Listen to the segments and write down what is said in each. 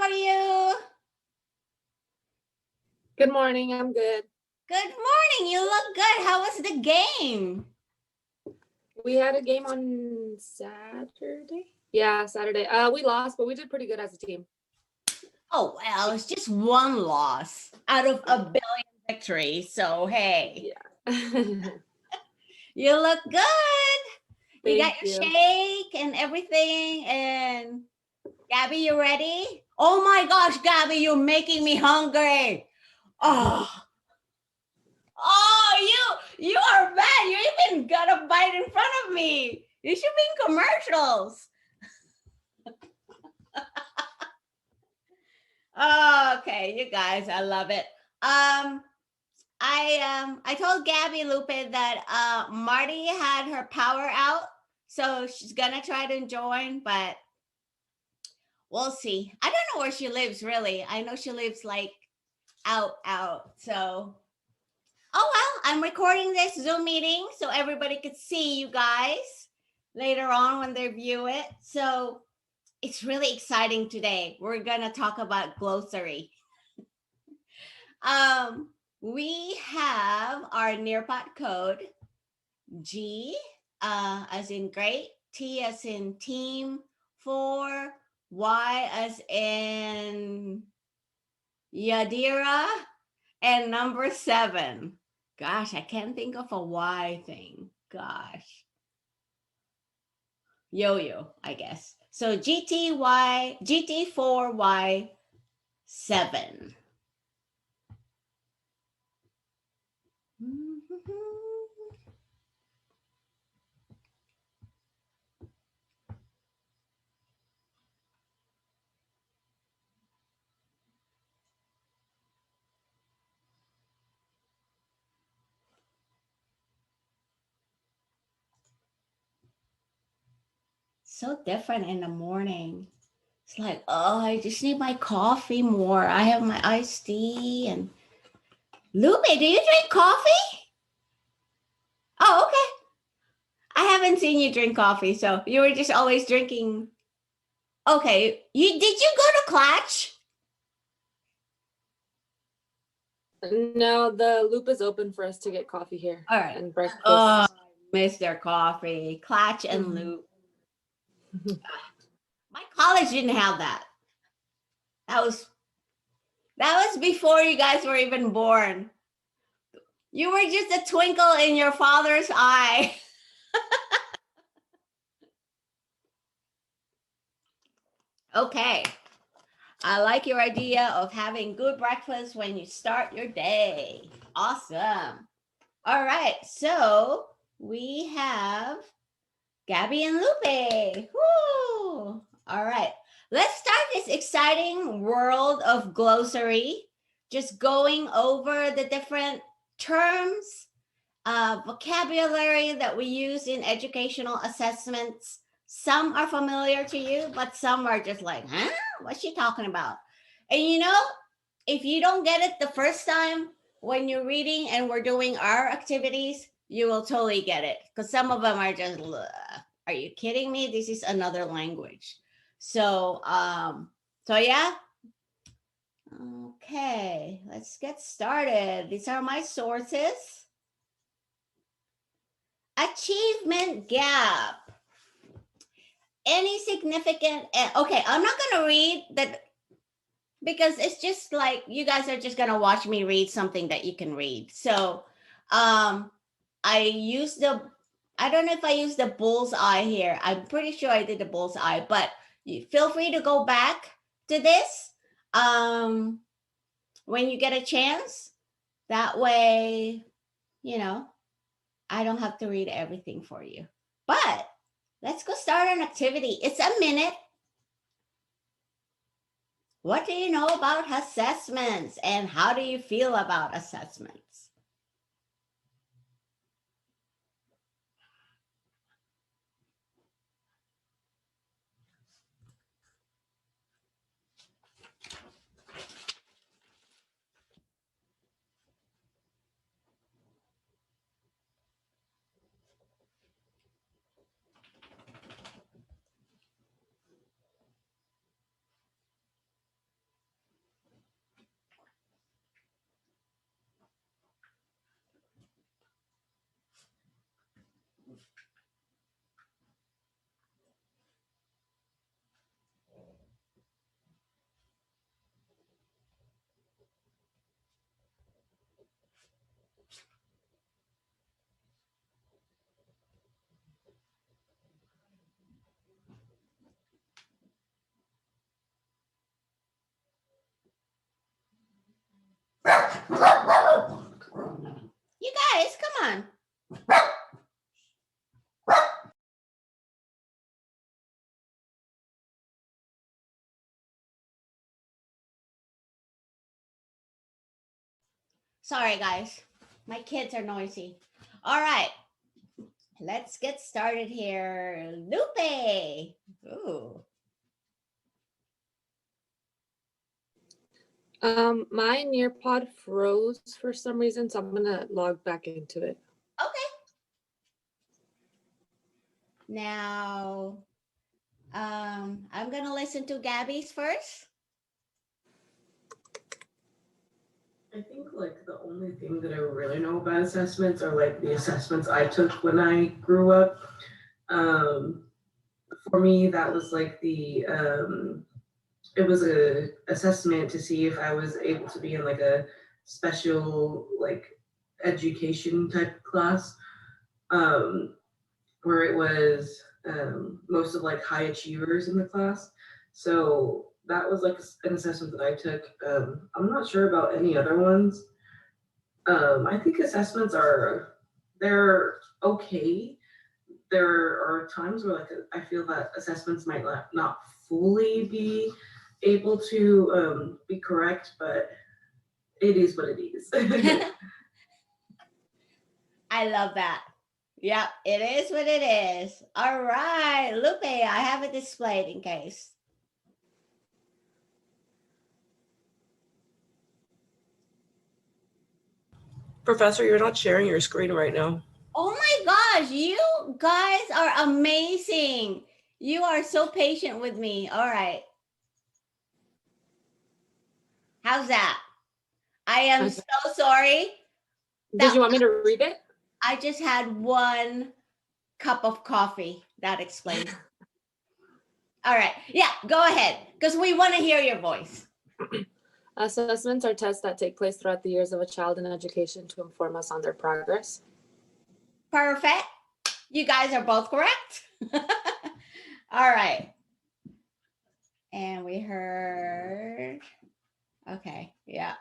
How are you? Good morning. I'm good. Good morning. You look good. How was the game? We had a game on Saturday. Yeah, Saturday. We lost, but we did pretty good as a team. Oh, well, it's just one loss out of a billion victories. So, hey. Yeah. You look good. You got Thank your you. shake and everything. And Gabby, you ready? Oh my gosh, Gabby, you're making me hungry. You are bad. You even got a bite in front of me. You should be in commercials. Oh, okay, you guys, I love it. I told Gabby Lupe that Marty had her power out, so she's gonna try to join, but we'll see. I don't know where she lives really. I know she lives like out. So, oh well, I'm recording this Zoom meeting so everybody could see you guys later on when they view it. So it's really exciting today. We're gonna talk about glossary. We have our Nearpod code G as in great, T as in team, 4, Y as in Yadira, and number 7. Gosh, I can't think of a Y thing. Gosh. Yo-yo, I guess. So GT4Y7. So different in the morning. It's like, oh, I just need my coffee more. I have my iced tea and Lupe, do you drink coffee? Oh, okay. I haven't seen you drink coffee, so you were just always drinking. Okay. Did you go to Clutch? No, the loop is open for us to get coffee here. All right. And breakfast. Oh, I miss their coffee. Clutch and Loop. My college didn't have that. That was before you guys were even born. You were just a twinkle in your father's eye. Okay. I like your idea of having good breakfast when you start your day. Awesome. All right. So we have Gabby and Lupe. Woo! All right. Let's start this exciting world of glossary. Just going over the different terms, vocabulary that we use in educational assessments. Some are familiar to you, but some are just like, huh? What's she talking about? And if you don't get it the first time when you're reading and we're doing our activities, you will totally get it. Because some of them are just, are you kidding me? This is another language. So, yeah. Okay, let's get started. These are my sources. Achievement gap. Any significant, okay, I'm not going to read that because it's just like you guys are just going to watch me read something that you can read. So, I don't know if I used the bullseye here. I'm pretty sure I did the bullseye, but feel free to go back to this when you get a chance. That way, I don't have to read everything for you. But let's go start an activity. It's a minute. What do you know about assessments and how do you feel about assessments? You guys, come on. Sorry, guys. My kids are noisy. All right. Let's get started here. Lupe. Ooh. My Nearpod froze for some reason, so I'm gonna log back into it. Okay. Now, I'm gonna listen to Gabby's first. I think like the only thing that I really know about assessments are like the assessments I took when I grew up. For me, that was like it was a assessment to see if I was able to be in like a special like education type class, where it was most of like high achievers in the class. So that was like an assessment that I took. I'm not sure about any other ones. I think assessments they're okay. There are times where like I feel that assessments might not fully be able to be correct, but it is what it is. I love that. Yep, it is what it is. All right, Lupe, I have it displayed in case. Professor, you're not sharing your screen right now. Oh my gosh, you guys are amazing. You are so patient with me. All right. How's that? I am Okay. so sorry. Did you want me to read it? I just had one cup of coffee. That explains. All right. Yeah, go ahead, because we want to hear your voice. Assessments are tests that take place throughout the years of a child in education to inform us on their progress. Perfect. You guys are both correct. All right. And we heard. Okay. Yeah.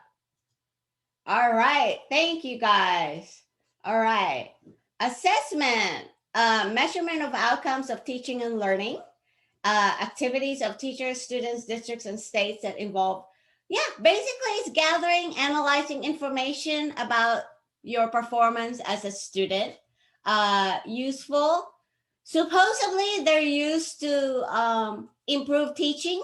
All right. Thank you, guys. All right. Assessment, measurement of outcomes of teaching and learning, activities of teachers, students, districts, and states that involve, basically it's gathering, analyzing information about your performance as a student. Useful. Supposedly, they're used to improve teaching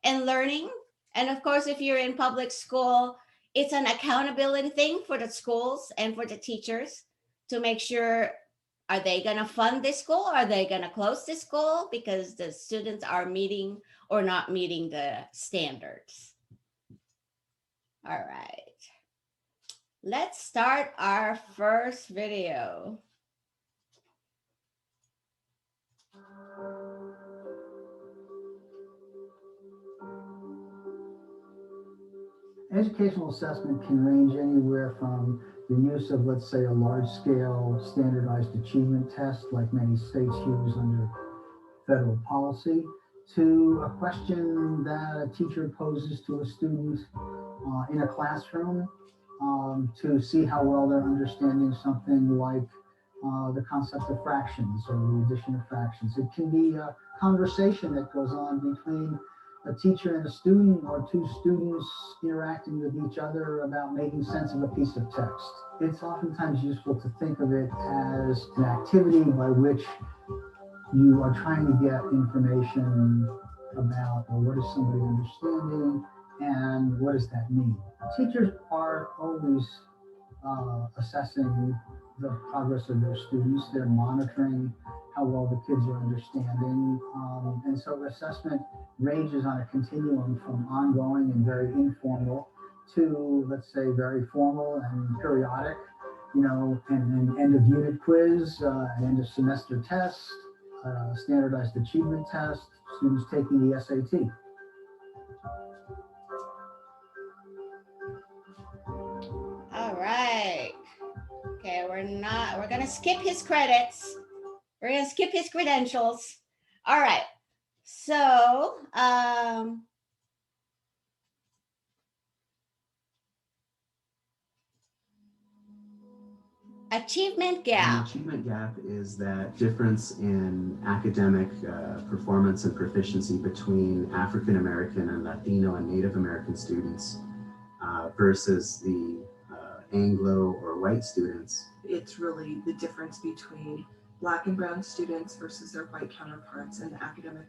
and learning. And of course, if you're in public school, it's an accountability thing for the schools and for the teachers to make sure, are they going to fund this school? Are they going to close this school because the students are meeting or not meeting the standards? All right. Let's start our first video. Educational assessment can range anywhere from the use of, let's say, a large-scale standardized achievement test like many states use under federal policy, to a question that a teacher poses to a student in a classroom to see how well they're understanding something like the concept of fractions or the addition of fractions. It can be a conversation that goes on between a teacher and a student, or two students interacting with each other about making sense of a piece of text. It's oftentimes useful to think of it as an activity by which you are trying to get information about, well, what is somebody understanding and what does that mean? Teachers are always assessing the progress of their students. They're monitoring how well the kids are understanding. And so assessment ranges on a continuum from ongoing and very informal to, let's say, very formal and periodic. an end of unit quiz, an end of semester test, standardized achievement test, students taking the SAT. All right. Okay, we're gonna skip his credits. We're gonna skip his credentials. All right. So, achievement And gap. the achievement gap is that difference in academic performance and proficiency between African American and Latino and Native American students versus the Anglo or white students. It's really the difference between Black and brown students versus their white counterparts and the academic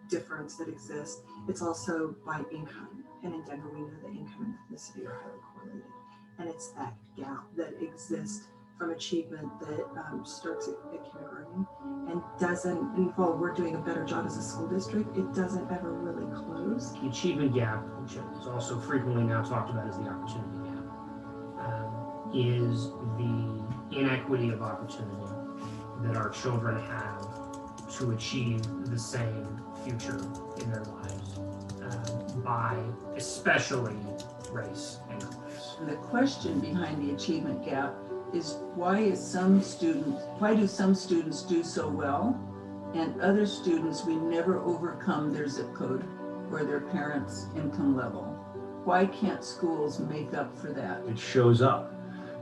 difference that exists. It's also by income. And in Denver, we know that income and ethnicity are highly correlated. And it's that gap that exists from achievement that starts at kindergarten and doesn't, and while we're doing a better job as a school district, it doesn't ever really close. The achievement gap, which is also frequently now talked about as the opportunity gap, is the inequity of opportunity that our children have to achieve the same future in their lives by especially race and class. The question behind the achievement gap is why do some students do so well and other students we never overcome their zip code or their parents' income level? Why can't schools make up for that? It shows up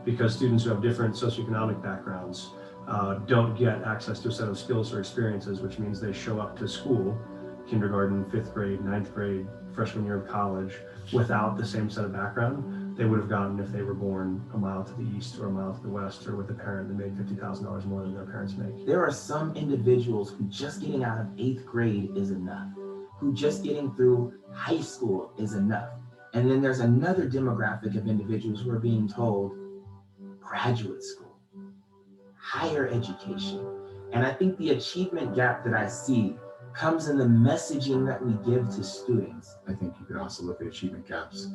because students who have different socioeconomic backgrounds don't get access to a set of skills or experiences, which means they show up to school, kindergarten, 5th grade, 9th grade, freshman year of college, without the same set of background they would have gotten if they were born a mile to the east or a mile to the west or with a parent that made $50,000 more than their parents make. There are some individuals who just getting out of 8th grade is enough, who just getting through high school is enough. And then there's another demographic of individuals who are being told graduate school, higher education. And I think the achievement gap that I see comes in the messaging that we give to students. I think you could also look at achievement gaps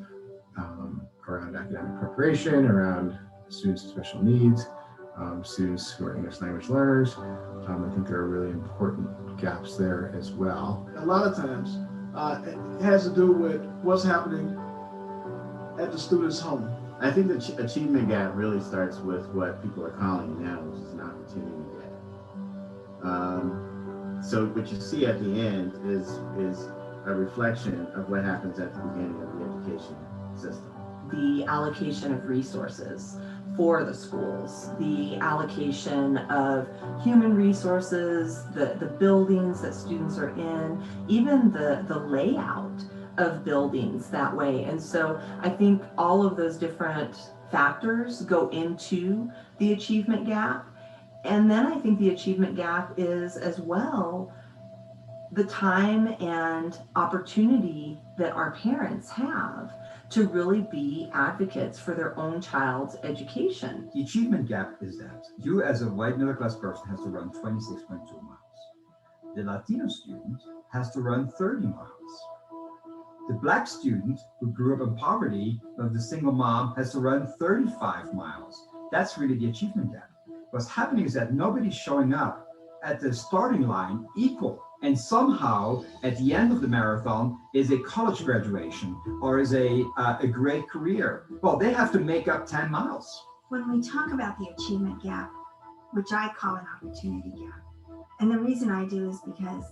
around academic preparation, around students with special needs, students who are English language learners. I think there are really important gaps there as well. A lot of times it has to do with what's happening at the student's home. I think the achievement gap really starts with what people are calling now, which is an opportunity gap. So what you see at the end is a reflection of what happens at the beginning of the education system. The allocation of resources for the schools, the allocation of human resources, the buildings that students are in, even the layout of buildings that way. And so I think all of those different factors go into the achievement gap. And then I think the achievement gap is as well the time and opportunity that our parents have to really be advocates for their own child's education. The achievement gap is that you as a white middle class person has to run 26.2 miles. The Latino student has to run 30 miles. The Black student who grew up in poverty of the single mom has to run 35 miles. That's really the achievement gap. What's happening is that nobody's showing up at the starting line equal. And somehow at the end of the marathon is a college graduation or is a great career. Well, they have to make up 10 miles. When we talk about the achievement gap, which I call an opportunity gap, and the reason I do is because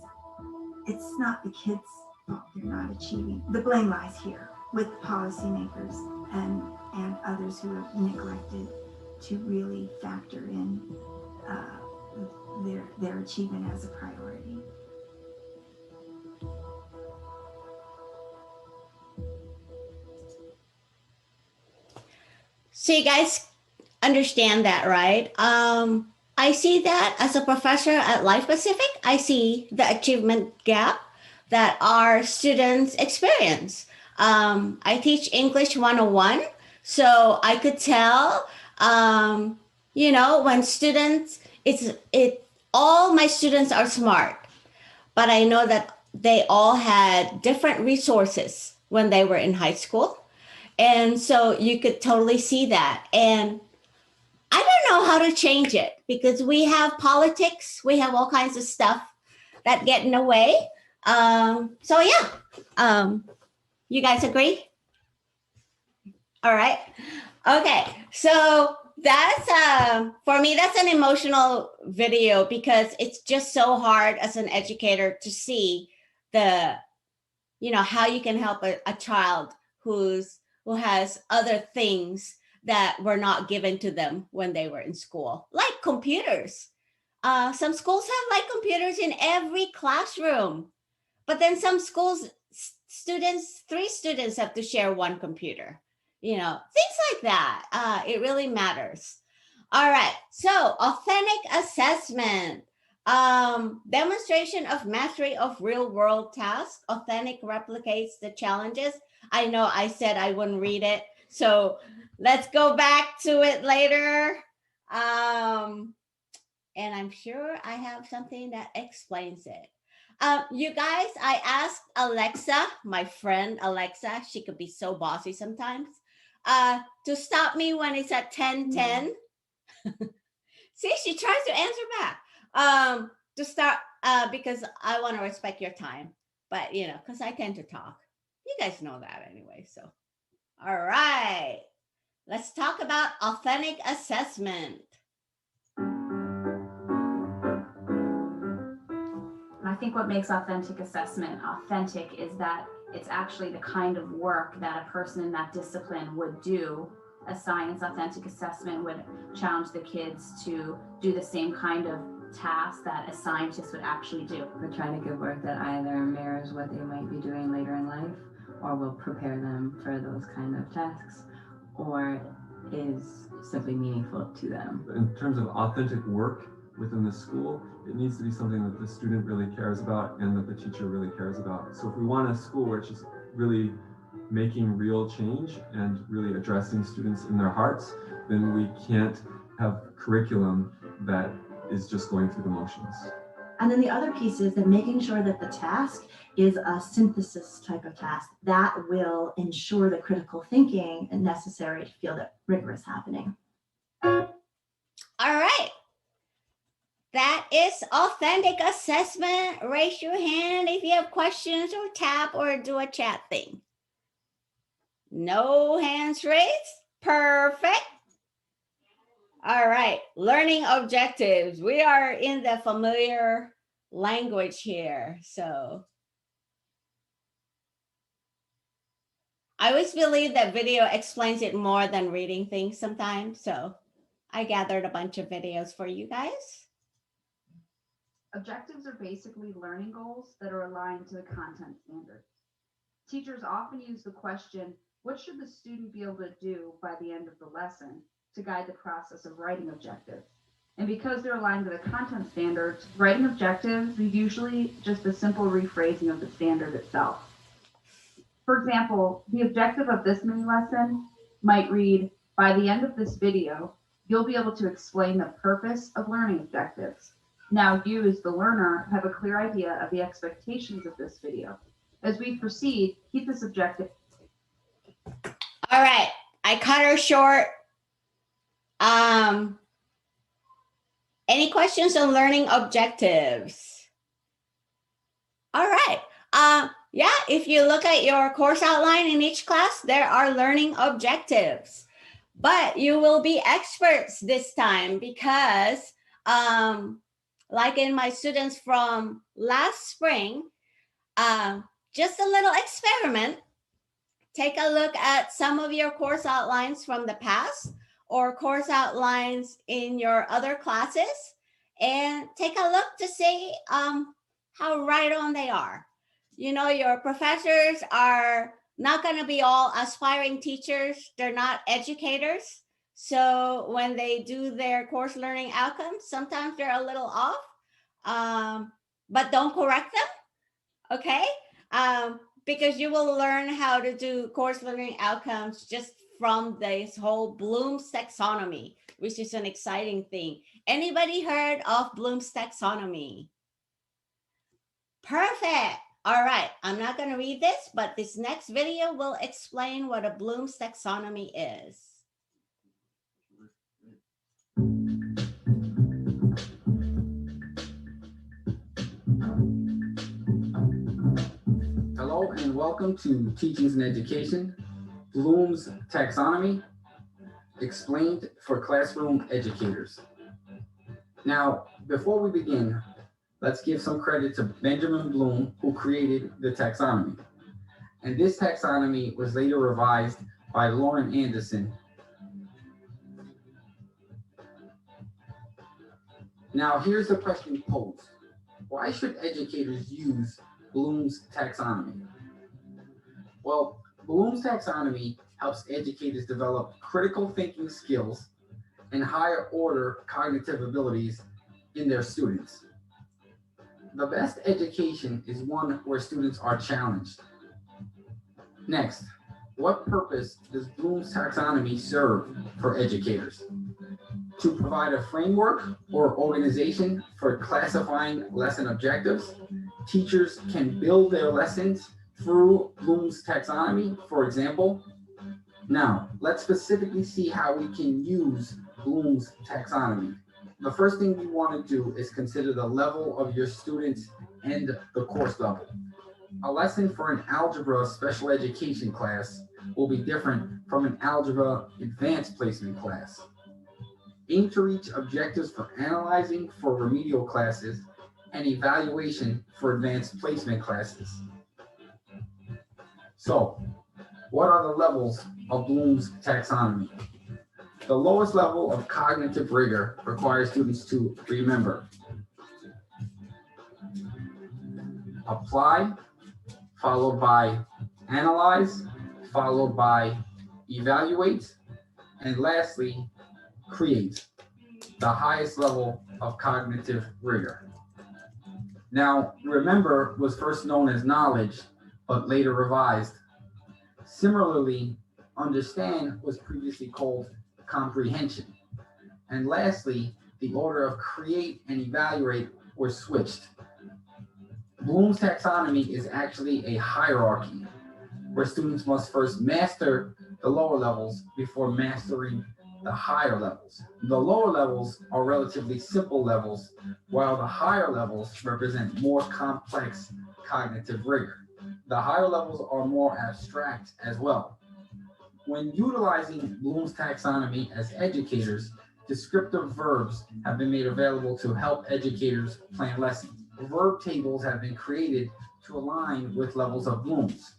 it's not the kids' fault they're not achieving. The blame lies here with policymakers and others who have neglected to really factor in their achievement as a priority. So you guys understand that, right? I see that as a professor at Life Pacific. I see the achievement gap that our students experience. I teach English 101, so I could tell, when students, all my students are smart, but I know that they all had different resources when they were in high school. And so you could totally see that. And I know how to change it because we have politics, we have all kinds of stuff that get in the way. So yeah, you guys agree? All right. Okay. So that's for me, that's an emotional video because it's just so hard as an educator to see the, you know, how you can help a child who has other things that were not given to them when they were in school, like computers. Some schools have like computers in every classroom, but then some schools, students, 3 students have to share one computer, you know, things like that. It really matters. All right, so authentic assessment. Demonstration of mastery of real world tasks. Authentic replicates the challenges. I know I said I wouldn't read it, so let's go back to it later. And I'm sure I have something that explains it. You guys, I asked Alexa, my friend Alexa, she could be so bossy sometimes, to stop me when it's at 10:10. See, she tries to answer back. To start, because I want to respect your time, but you know, because I tend to talk. You guys know that anyway. So, all right, let's talk about authentic assessment. I think what makes authentic assessment authentic is that it's actually the kind of work that a person in that discipline would do. A science authentic assessment would challenge the kids to do the same kind of task that a scientist would actually do. We're trying to give work that either mirrors what they might be doing later in life or will prepare them for those kind of tasks or is simply meaningful to them. In terms of authentic work within the school, it needs to be something that the student really cares about and that the teacher really cares about. So if we want a school where it's just really making real change and really addressing students in their hearts, then we can't have curriculum that is just going through the motions. And then the other piece is that making sure that the task is a synthesis type of task that will ensure the critical thinking necessary to feel that rigor is happening. All right. That is authentic assessment. Raise your hand if you have questions or tap or do a chat thing. No hands raised. Perfect. All right. Learning objectives. We are in the familiar language here. So I always believe that video explains it more than reading things sometimes. So I gathered a bunch of videos for you guys. Objectives are basically learning goals that are aligned to the content standards. Teachers often use the question, what should the student be able to do by the end of the lesson, to guide the process of writing objectives. And because they're aligned to the content standards, writing objectives is usually just a simple rephrasing of the standard itself. For example, the objective of this mini lesson might read, by the end of this video, you'll be able to explain the purpose of learning objectives. Now you, as the learner, have a clear idea of the expectations of this video. As we proceed, keep this objective. All right, I cut her short. Any questions on learning objectives? All right. Yeah, if you look at your course outline in each class, there are learning objectives. But you will be experts this time because like in my students from last spring, just a little experiment. Take a look at some of your course outlines from the past or course outlines in your other classes and take a look to see how right on they are. You know, your professors are not going to be all aspiring teachers. They're not educators. So when they do their course learning outcomes, sometimes they're a little off, but don't correct them, okay? Because you will learn how to do course learning outcomes just from this whole Bloom's taxonomy, which is an exciting thing. Anybody heard of Bloom's taxonomy? Perfect. All right, I'm not going to read this, but this next video will explain what a Bloom's taxonomy is. Hello and welcome to Teachings and Education, Bloom's Taxonomy, explained for classroom educators. Now, before we begin, let's give some credit to Benjamin Bloom, who created the taxonomy. And this taxonomy was later revised by Lauren Anderson. Now, here's the question posed. Why should educators use Bloom's taxonomy? Well, Bloom's taxonomy helps educators develop critical thinking skills and higher order cognitive abilities in their students. The best education is one where students are challenged. Next, what purpose does Bloom's taxonomy serve for educators? To provide a framework or organization for classifying lesson objectives, teachers can build their lessons through Bloom's taxonomy, for example. Now, let's specifically see how we can use Bloom's taxonomy. The first thing we want to do is consider the level of your students and the course level. A lesson for an algebra special education class will be different from an algebra advanced placement class. Aim to reach objectives for analyzing for remedial classes and evaluation for advanced placement classes. So, what are the levels of Bloom's taxonomy? The lowest level of cognitive rigor requires students to remember, apply, followed by analyze, followed by evaluate, and lastly, create, the highest level of cognitive rigor. Now, remember was first known as knowledge, but later revised. Similarly, understand was previously called comprehension. And lastly, the order of create and evaluate were switched. Bloom's taxonomy is actually a hierarchy where students must first master the lower levels before mastering the higher levels. The lower levels are relatively simple levels, while the higher levels represent more complex cognitive rigor. The higher levels are more abstract as well. When utilizing Bloom's taxonomy as educators, descriptive verbs have been made available to help educators plan lessons. Verb tables have been created to align with levels of Bloom's.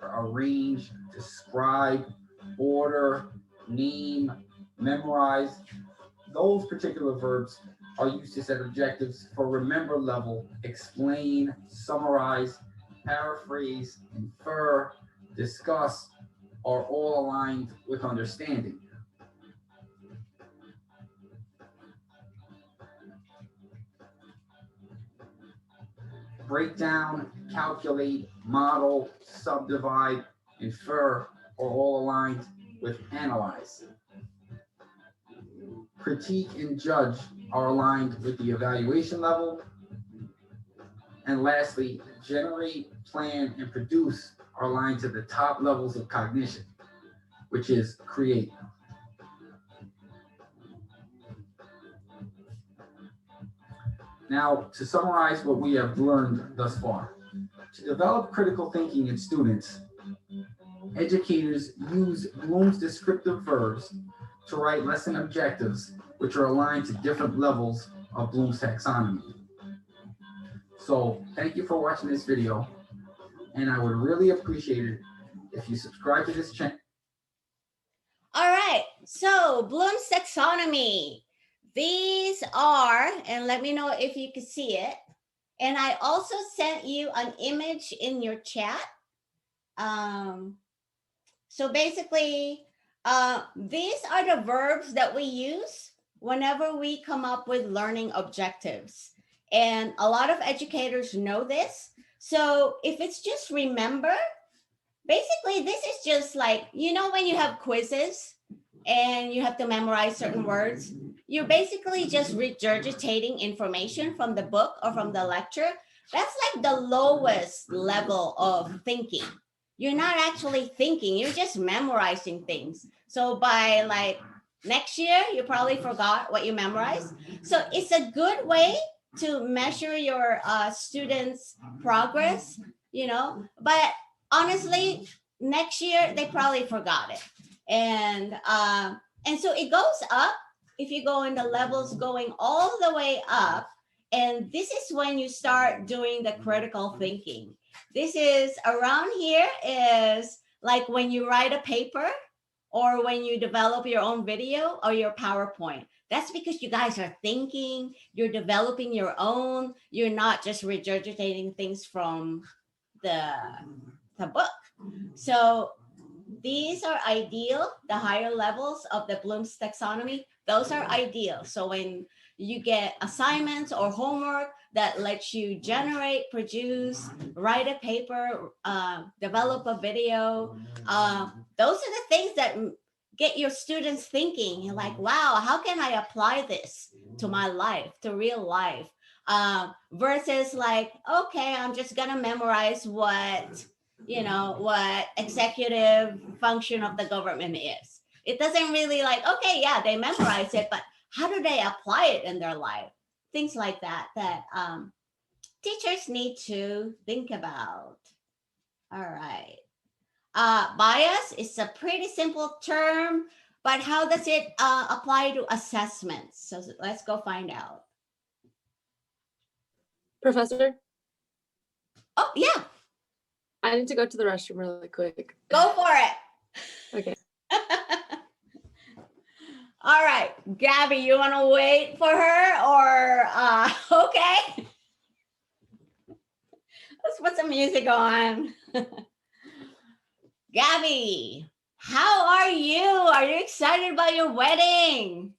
Arrange, describe, order, name, memorize. Those particular verbs are used to set objectives for remember level, explain, summarize, paraphrase, infer, discuss, are all aligned with understanding. Break down, calculate, model, subdivide, infer are all aligned with analyze. Critique and judge are aligned with the evaluation level. And lastly, generate, plan, and produce are aligned to the top levels of cognition, which is create. Now, to summarize what we have learned thus far, to develop critical thinking in students, educators use Bloom's descriptive verbs to write lesson objectives, which are aligned to different levels of Bloom's taxonomy. So thank you for watching this video, and I would really appreciate it if you subscribe to this channel. All right, so Bloom's taxonomy. These are, and let me know if you can see it. And I also sent you an image in your chat. So basically, these are the verbs that we use whenever we come up with learning objectives. And a lot of educators know this. So if it's just remember, basically this is just like, you know, when you have quizzes and you have to memorize certain words, you're basically just regurgitating information from the book or from the lecture. That's like the lowest level of thinking. You're not actually thinking, you're just memorizing things. So by like next year, you probably forgot what you memorized. So it's a good way to measure your students' progress But honestly, next year they probably forgot it. And so it goes up if you go in the levels going all the way up. And this is when you start doing the critical thinking. This is around here is like when you write a paper or when you develop your own video or your PowerPoint. That's because you guys are thinking, you're developing your own, you're not just regurgitating things from the book. So these are ideal, the higher levels of the Bloom's taxonomy, those are ideal. So when you get assignments or homework that lets you generate, produce, write a paper, develop a video, those are the things that get your students thinking. You're like, wow, how can I apply this to my life, to real life? Versus like, okay, I'm just gonna memorize what executive function of the government is. It doesn't really like, okay, yeah, they memorize it, but how do they apply it in their life? Things like that teachers need to think about. All right. Bias is a pretty simple term, but how does it apply to assessments? So let's go find out. Professor? Oh, yeah. I need to go to the restroom really quick. Go for it. Okay. All right, Gabby, you want to wait for her or okay? Let's put some music on. Gabby, how are you? Are you excited about your wedding?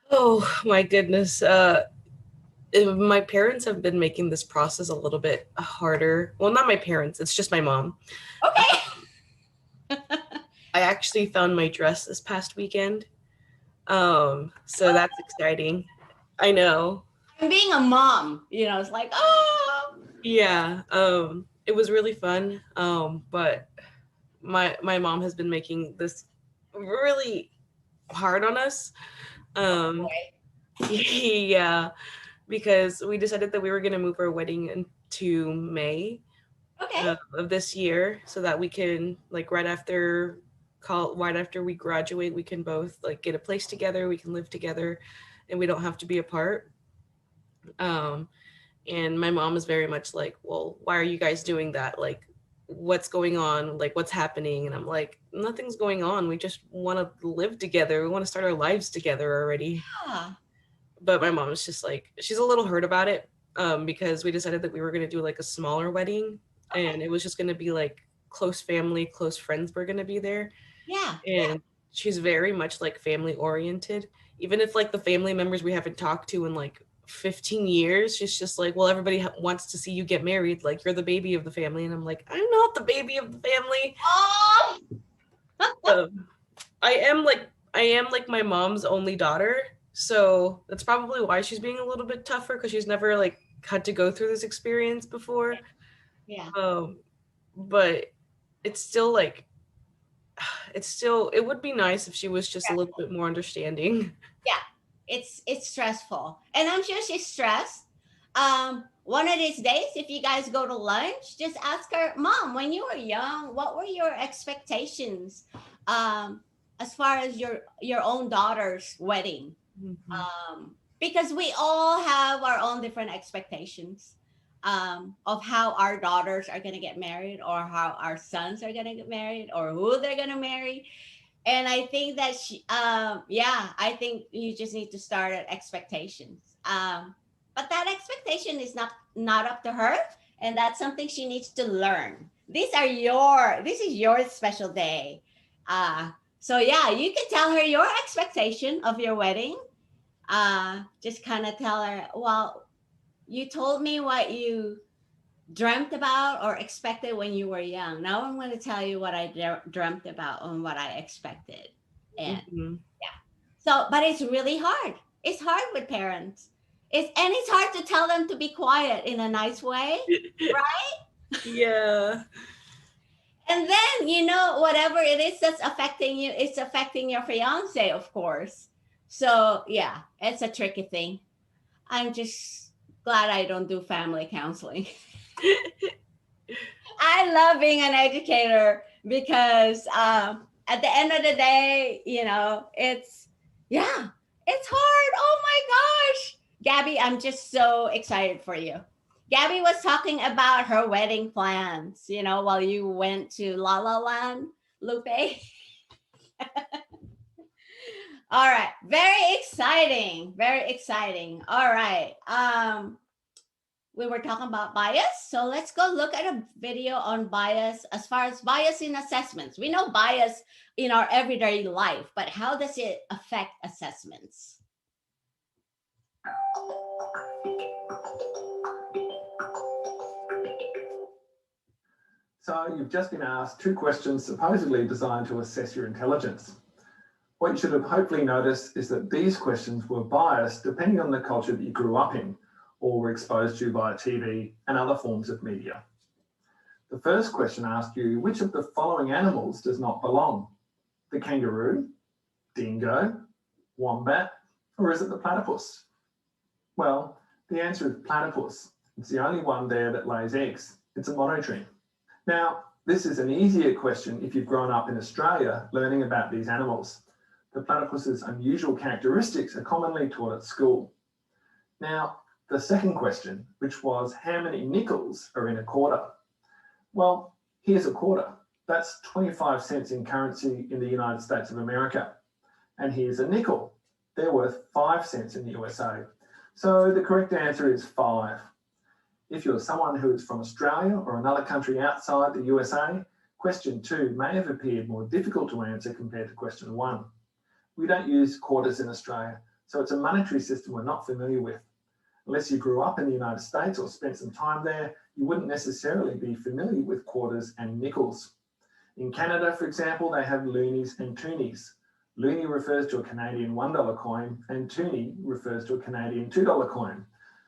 Oh my goodness. My parents have been making this process a little bit harder. Well, not my parents, it's just my mom. Okay. I actually found my dress this past weekend. So that's exciting. I know. And being a mom, it's like, oh. Yeah. It was really fun. But my mom has been making this really hard on us. Yeah, because we decided that we were going to move our wedding into May of this year so that we can right after we graduate, we can both get a place together, we can live together, and we don't have to be apart. And my mom is very much like, well, why are you guys doing that? What's going on? What's happening? And I'm like, nothing's going on. We just want to live together. We want to start our lives together already. Yeah. But my mom is just she's a little hurt about it because we decided that we were going to do a smaller wedding, and it was just going to be close family, close friends were going to be there. Yeah. And she's very much family oriented. Even if the family members we haven't talked to in 15 years, she's just well, everybody wants to see you get married. You're the baby of the family. And I'm like, I'm not the baby of the family. Oh! I am my mom's only daughter. So that's probably why she's being a little bit tougher, because she's never had to go through this experience before. Yeah. But it's still it would be nice if she was just a little bit more understanding. Yeah, it's stressful, and I'm sure she's stressed. One of these days, if you guys go to lunch, just ask her, Mom, when you were young, what were your expectations as far as your own daughter's wedding? Because we all have our own different expectations of how our daughters are going to get married, or how our sons are going to get married, or who they're going to marry. And I think that I think you just need to start at expectations. But that expectation is not up to her, and that's something she needs to learn. This is your special day. So yeah, you can tell her your expectation of your wedding. Just kind of tell her, well, you told me what you dreamt about or expected when you were young. Now I'm going to tell you what I dreamt about and what I expected. And yeah. So, but it's really hard. It's hard with parents. It's hard to tell them to be quiet in a nice way, right? Yeah. And then, whatever it is that's affecting you, it's affecting your fiance, of course. So yeah, it's a tricky thing. I'm just glad I don't do family counseling. I love being an educator because at the end of the day, it's hard. Oh my gosh. Gabby, I'm just so excited for you. Gabby was talking about her wedding plans, while you went to La La Land, Lupe. All right. Very exciting. Very exciting. All right. We were talking about bias. So let's go look at a video on bias as far as bias in assessments. We know bias in our everyday life, but how does it affect assessments? So you've just been asked 2 questions supposedly designed to assess your intelligence. What you should have hopefully noticed is that these questions were biased depending on the culture that you grew up in or were exposed to via TV and other forms of media. The first question asked you, which of the following animals does not belong? The kangaroo, dingo, wombat, or is it the platypus? Well, the answer is platypus. It's the only one there that lays eggs. It's a monotreme. Now, this is an easier question if you've grown up in Australia learning about these animals. The platypus's unusual characteristics are commonly taught at school. Now, the second question, which was how many nickels are in a quarter? Well, here's a quarter. That's 25 cents in currency in the United States of America. And here's a nickel. They're worth 5 cents in the USA. So the correct answer is 5. If you're someone who is from Australia or another country outside the USA, question 2 may have appeared more difficult to answer compared to question 1. We don't use quarters in Australia, so it's a monetary system we're not familiar with. Unless you grew up in the United States or spent some time there, you wouldn't necessarily be familiar with quarters and nickels. In Canada, for example, they have loonies and toonies. Loonie refers to a Canadian $1 coin and toonie refers to a Canadian $2 coin.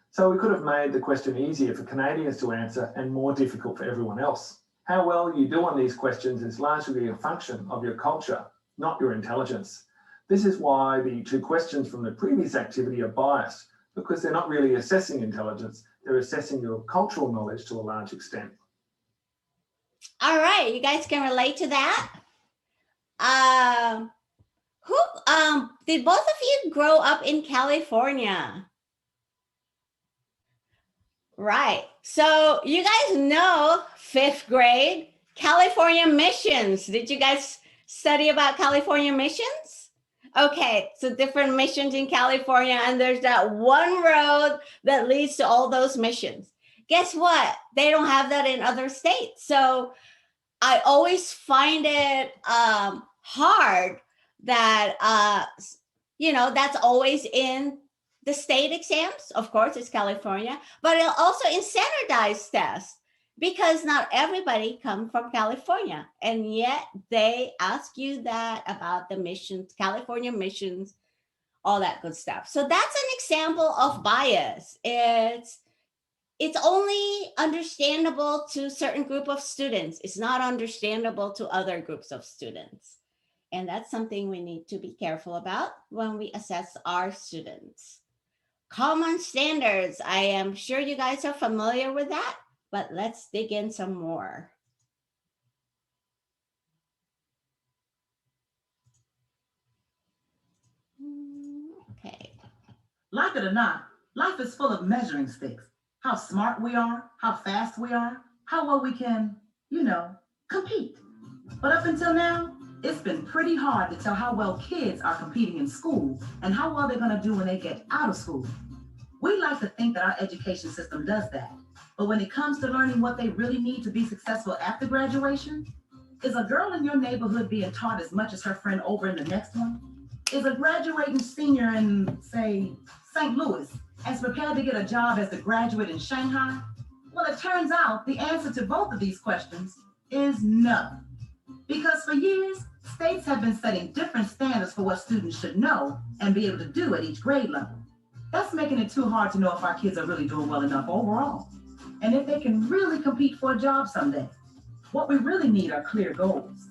So we could have made the question easier for Canadians to answer and more difficult for everyone else. How well you do on these questions is largely a function of your culture, not your intelligence. This is why the 2 questions from the previous activity are biased, because they're not really assessing intelligence, they're assessing your cultural knowledge to a large extent. All right, you guys can relate to that? Did both of you grow up in California? Right. So you guys know 5th grade, California missions. Did you guys study about California missions? Okay, so different missions in California, and there's that one road that leads to all those missions. Guess what? They don't have that in other states. So I always find it hard that, that's always in the state exams. Of course, it's California, but also in standardized tests, because not everybody comes from California. And yet they ask you that about the missions, California missions, all that good stuff. So that's an example of bias. It's only understandable to a certain group of students. It's not understandable to other groups of students. And that's something we need to be careful about when we assess our students. Common standards. I am sure you guys are familiar with that, but let's dig in some more. Okay. Like it or not, life is full of measuring sticks. How smart we are, how fast we are, how well we can, compete. But up until now, it's been pretty hard to tell how well kids are competing in school and how well they're going to do when they get out of school. We like to think that our education system does that. But when it comes to learning what they really need to be successful after graduation, is a girl in your neighborhood being taught as much as her friend over in the next one? Is a graduating senior in, say, St. Louis as prepared to get a job as a graduate in Shanghai? Well, it turns out the answer to both of these questions is no. Because for years, states have been setting different standards for what students should know and be able to do at each grade level. That's making it too hard to know if our kids are really doing well enough overall, and if they can really compete for a job someday. What we really need are clear goals.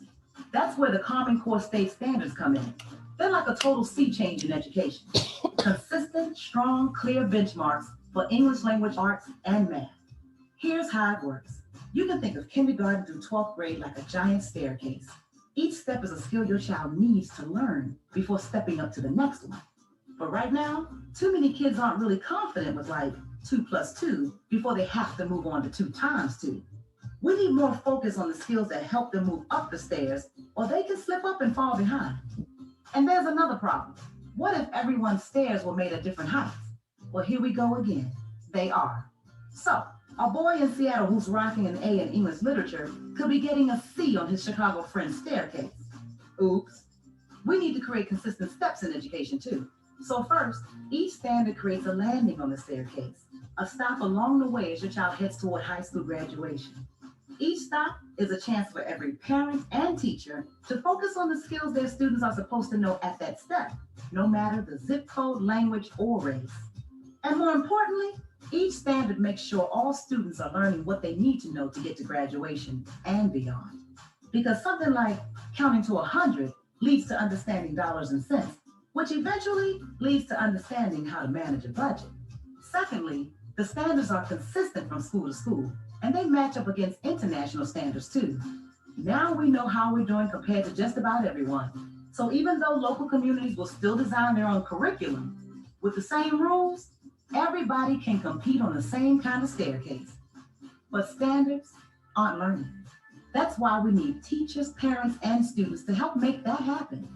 That's where the Common Core state standards come in. They're like a total sea change in education. Consistent, strong, clear benchmarks for English language arts and math. Here's how it works. You can think of kindergarten through 12th grade like a giant staircase. Each step is a skill your child needs to learn before stepping up to the next one. But right now, too many kids aren't really confident with like 2 + 2 before they have to move on to 2 × 2. We need more focus on the skills that help them move up the stairs, or they can slip up and fall behind. And there's another problem. What if everyone's stairs were made at different heights? Well, here we go again. They are. So, a boy in Seattle who's rocking an A in English literature could be getting a C on his Chicago friend's staircase. Oops. We need to create consistent steps in education too. So first, each standard creates a landing on the staircase, a stop along the way as your child heads toward high school graduation. Each stop is a chance for every parent and teacher to focus on the skills their students are supposed to know at that step, no matter the zip code, language, or race. And more importantly, each standard makes sure all students are learning what they need to know to get to graduation and beyond. Because something like counting to 100 leads to understanding dollars and cents, which eventually leads to understanding how to manage a budget. Secondly, the standards are consistent from school to school, and they match up against international standards too. Now we know how we're doing compared to just about everyone. So even though local communities will still design their own curriculum, with the same rules, everybody can compete on the same kind of staircase. But standards aren't learning. That's why we need teachers, parents, and students to help make that happen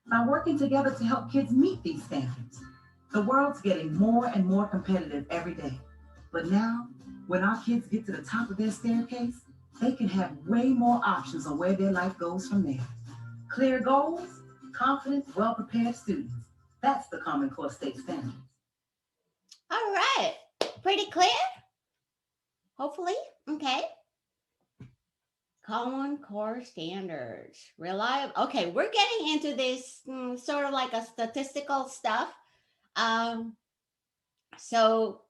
by working together to help kids meet these standards. The world's getting more and more competitive every day. But now, when our kids get to the top of their staircase, they can have way more options on where their life goes from there. Clear goals, confident, well-prepared students. That's the Common Core State Standards. All right. Pretty clear? Hopefully. Okay. Common Core Standards. Reliable. Okay, we're getting into this sort of like a statistical stuff. So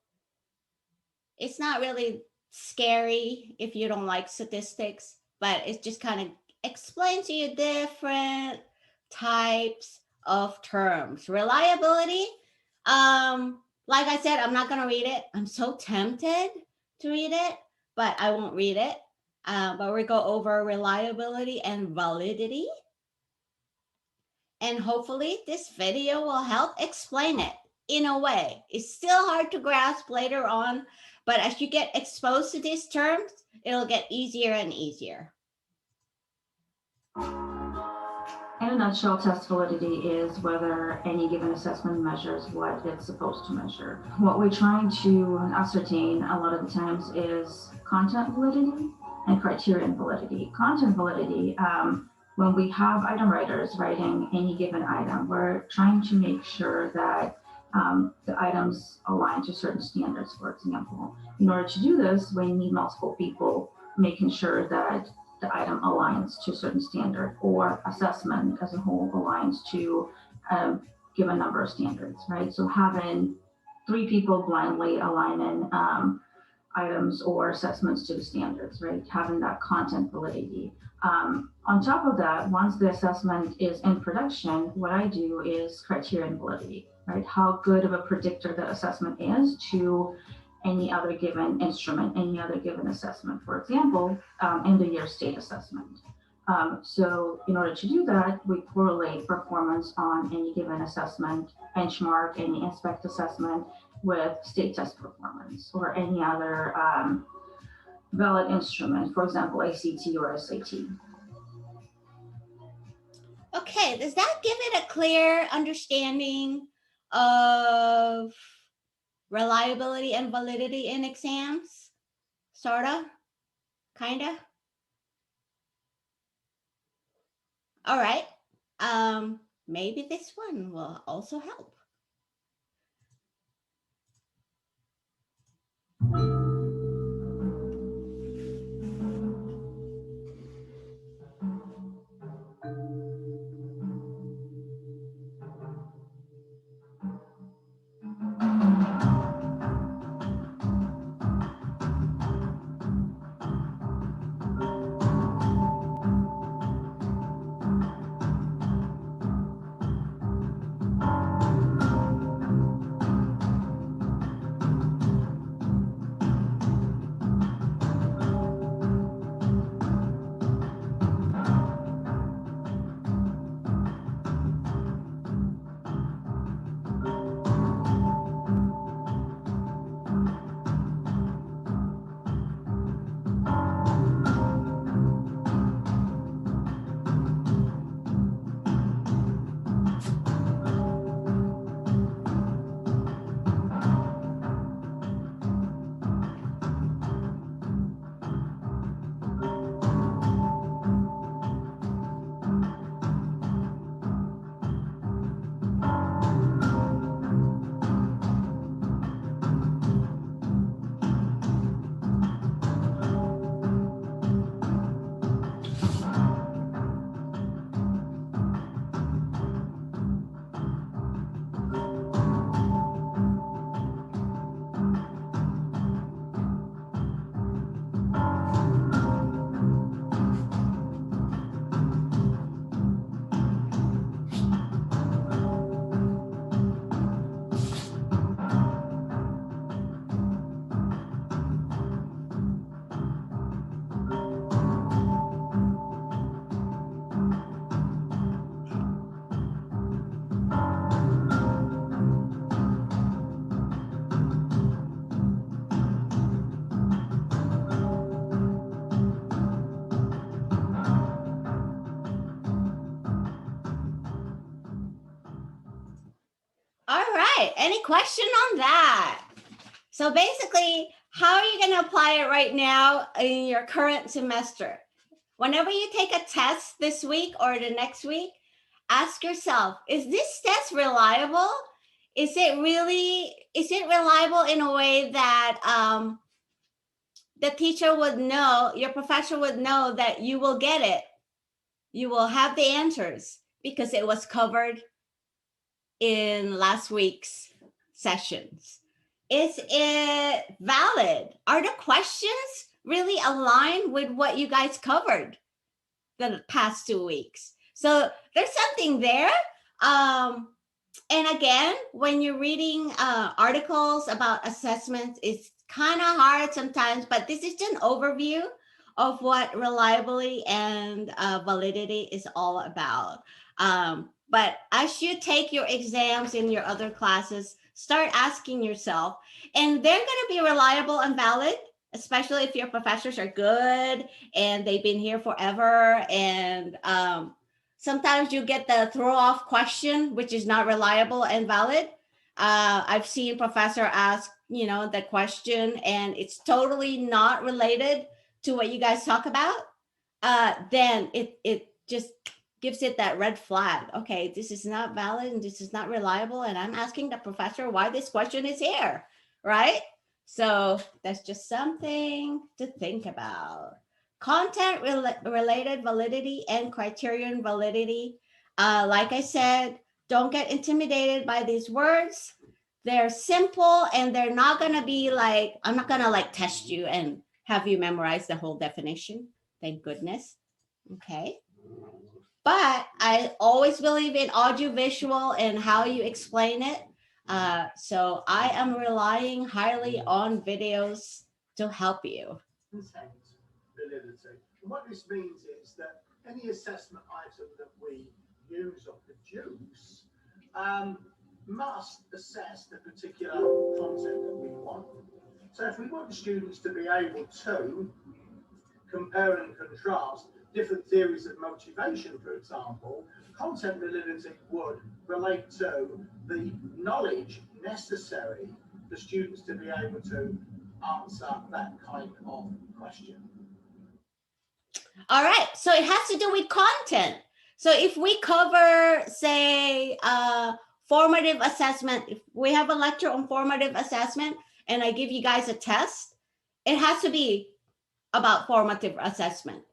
it's not really scary if you don't like statistics, but it just kind of explains to you different types of terms. Reliability. Like I said, I'm not going to read it. I'm so tempted to read it, but I won't read it. But we go over reliability and validity. And hopefully this video will help explain it in a way. It's still hard to grasp later on, but as you get exposed to these terms, it'll get easier and easier. In a nutshell, test validity is whether any given assessment measures what it's supposed to measure. What we're trying to ascertain a lot of the times is content validity and criterion validity. Content validity, when we have item writers writing any given item, we're trying to make sure that the items align to certain standards, for example. In order to do this, we need multiple people making sure that the item aligns to a certain standard, or assessment as a whole aligns to a given number of standards, right? So having 3 people blindly aligning items or assessments to the standards, right? Having that content validity. On top of that, once the assessment is in production, what I do is criterion validity, right? How good of a predictor the assessment is to any other given instrument, any other given assessment. For example, end of year state assessment. So in order to do that, we correlate performance on any given assessment, benchmark any inspect assessment with state test performance or any other valid instrument, for example, ACT or SAT. Okay, does that give it a clear understanding of reliability and validity in exams? Sorta? Kinda? All right. Maybe this one will also help. right. Any question on that? So basically, how are you going to apply it right now in your current semester? Whenever you take a test this week or the next week, ask yourself, is this test reliable? Is it reliable in a way that the teacher would know, your professor would know that you will get it? You will have the answers because it was covered in last week's sessions. Is it valid? Are the questions really aligned with what you guys covered the past 2 weeks? So there's something there. And again, when you're reading articles about assessments, it's kind of hard sometimes, but this is just an overview of what reliability and validity is all about. But as you take your exams in your other classes, start asking yourself, and they're going to be reliable and valid, especially if your professors are good and they've been here forever. And sometimes you get the throw off question, which is not reliable and valid. I've seen professor ask, the question and it's totally not related to what you guys talk about. Then it just gives it that red flag. Okay, this is not valid and this is not reliable. And I'm asking the professor why this question is here, right? So that's just something to think about. Content related validity and criterion validity. Like I said, don't get intimidated by these words. They're simple and they're not going to be like, I'm not going to like test you and have you memorize the whole definition. Thank goodness. Okay. But I always believe in audiovisual and how you explain it. So I am relying highly on videos to help you. Validity. And what this means is that any assessment item that we use or produce must assess the particular content that we want. So if we want the students to be able to compare and contrast different theories of motivation, for example, content validity would relate to the knowledge necessary for students to be able to answer that kind of question. All right, so it has to do with content. So if we cover, say, formative assessment, if we have a lecture on formative assessment and I give you guys a test, it has to be about formative assessment.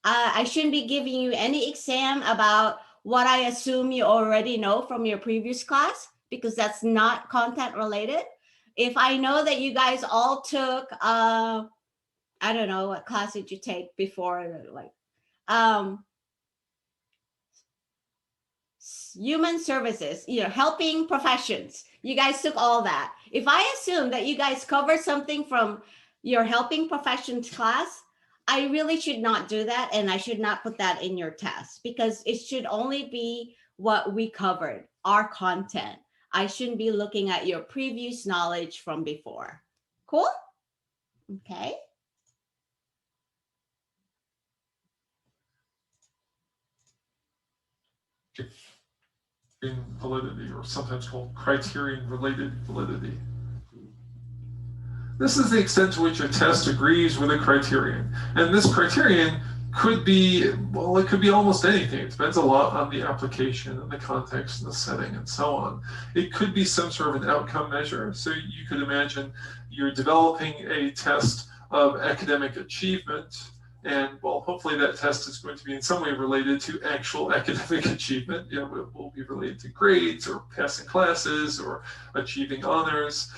I shouldn't be giving you any exam about what I assume you already know from your previous class, because that's not content related. If I know that you guys all took, I don't know, what class did you take before? Like, human services, helping professions. You guys took all that. If I assume that you guys cover something from your helping professions class, I really should not do that. And I should not put that in your test because it should only be what we covered, our content. I shouldn't be looking at your previous knowledge from before. Cool? Okay. In validity, or sometimes called criterion related validity. This is the extent to which a test agrees with a criterion. And this criterion could be, well, it could be almost anything. It depends a lot on the application and the context and the setting and so on. It could be some sort of an outcome measure. So you could imagine you're developing a test of academic achievement, and well, hopefully that test is going to be in some way related to actual academic achievement. It will be related to grades or passing classes or achieving honors.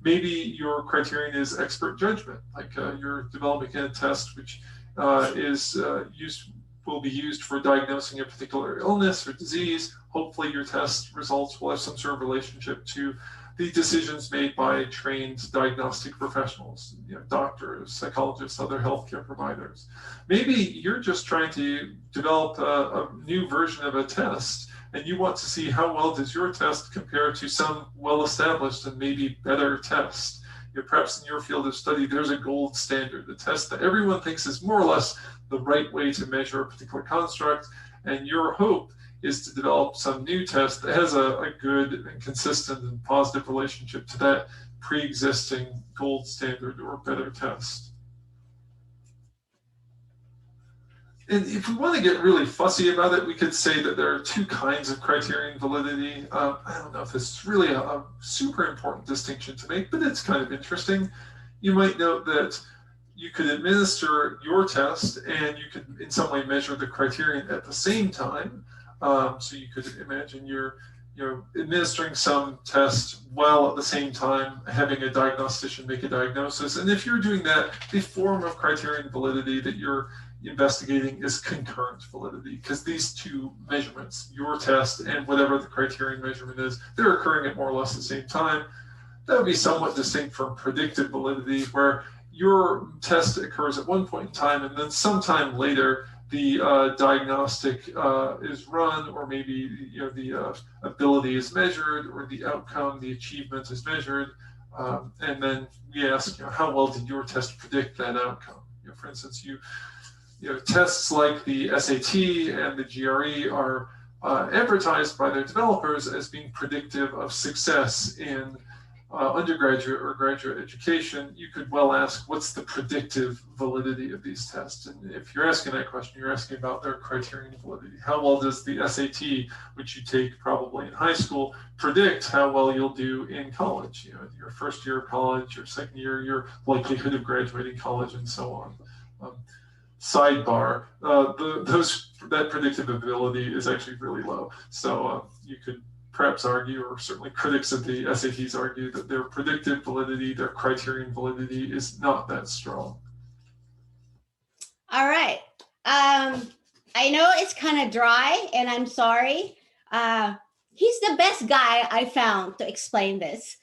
Maybe your criterion is expert judgment, like you're developing a test which will be used for diagnosing a particular illness or disease. Hopefully your test results will have some sort of relationship to the decisions made by trained diagnostic professionals, doctors, psychologists, other healthcare providers. Maybe you're just trying to develop a new version of a test, and you want to see how well does your test compare to some well-established and maybe better test. Perhaps in your field of study, there's a gold standard, the test that everyone thinks is more or less the right way to measure a particular construct, and your hope is to develop some new test that has a good and consistent and positive relationship to that pre-existing gold standard or better test. And if we want to get really fussy about it, we could say that there are two kinds of criterion validity. I don't know if this is really a super important distinction to make, but it's kind of interesting. You might note that you could administer your test and you could in some way measure the criterion at the same time. So you could imagine you're administering some test while at the same time having a diagnostician make a diagnosis. And if you're doing that, the form of criterion validity that you're investigating is concurrent validity, because these two measurements, your test and whatever the criterion measurement is, they're occurring at more or less the same time. That would be somewhat distinct from predictive validity, where your test occurs at one point in time and then sometime later the diagnostic is run, or maybe the ability is measured, or the outcome, the achievement is measured, and then we ask, how well did your test predict that outcome? For instance, tests like the SAT and the GRE are advertised by their developers as being predictive of success in undergraduate or graduate education. You could well ask, what's the predictive validity of these tests? And if you're asking that question, you're asking about their criterion validity. How well does the SAT, which you take probably in high school, predict how well you'll do in college? Your first year of college, your second year, your likelihood of graduating college, and so on. Sidebar, that predictive ability is actually really low. So you could perhaps argue, or certainly critics of the SATs argue, that their predictive validity, their criterion validity is not that strong. All right. I know it's kind of dry, and I'm sorry. He's the best guy I found to explain this.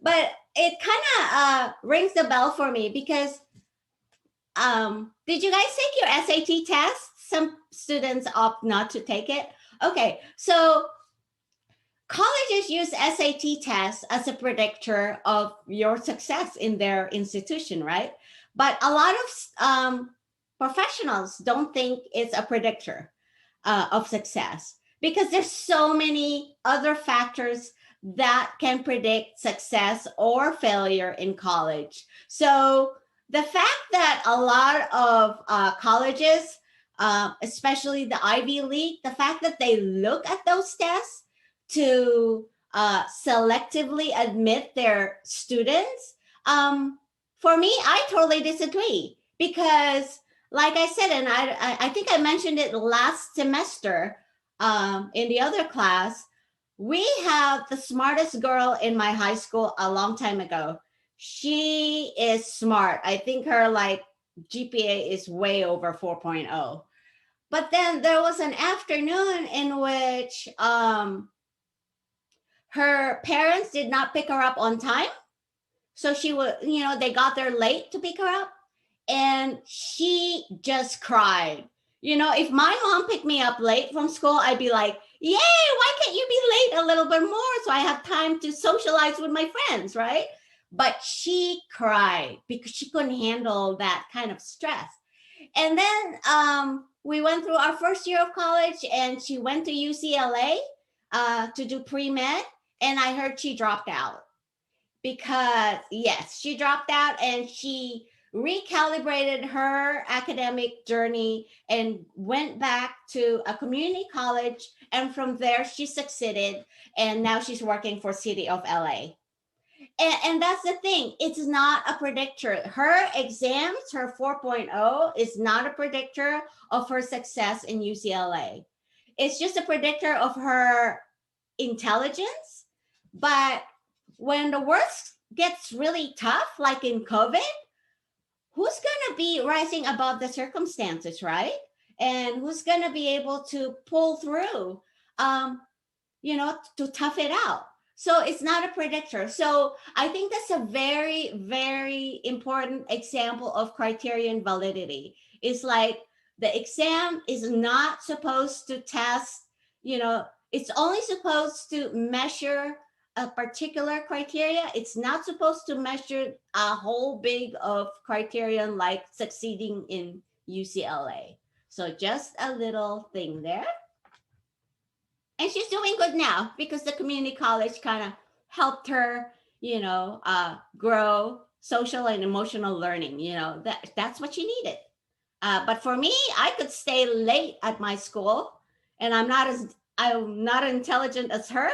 But it kind of rings the bell for me, because did you guys take your SAT test? Some students opt not to take it. Okay, so colleges use SAT tests as a predictor of your success in their institution, right? But a lot of professionals don't think it's a predictor of success, because there's so many other factors that can predict success or failure in college. So the fact that a lot of colleges, especially the Ivy League, the fact that they look at those tests to selectively admit their students, for me, I totally disagree. Because like I said, and I think I mentioned it last semester in the other class, we have the smartest girl in my high school a long time ago. She is smart. I think her GPA is way over 4.0. But then there was an afternoon in which her parents did not pick her up on time. So she was, they got there late to pick her up, and she just cried. If my mom picked me up late from school, I'd be like, yay, why can't you be late a little bit more so I have time to socialize with my friends, right? But she cried because she couldn't handle that kind of stress. And then we went through our first year of college, and she went to UCLA to do pre-med, and I heard she dropped out. Because yes, she dropped out, and she recalibrated her academic journey and went back to a community college, and from there she succeeded, and now she's working for City of LA. And that's the thing, it's not a predictor. Her exams, her 4.0 is not a predictor of her success in UCLA. It's just a predictor of her intelligence. But when the worst gets really tough, like in COVID, who's going to be rising above the circumstances, right? And who's going to be able to pull through, to tough it out? So it's not a predictor. So I think that's a very, very important example of criterion validity. It's like the exam is not supposed to test, it's only supposed to measure a particular criteria. It's not supposed to measure a whole big of criterion like succeeding in UCLA. So just a little thing there. and she's doing good now because the community college kind of helped her, grow social and emotional learning. That's what she needed. But for me, I could stay late at my school, and I'm not as intelligent as her,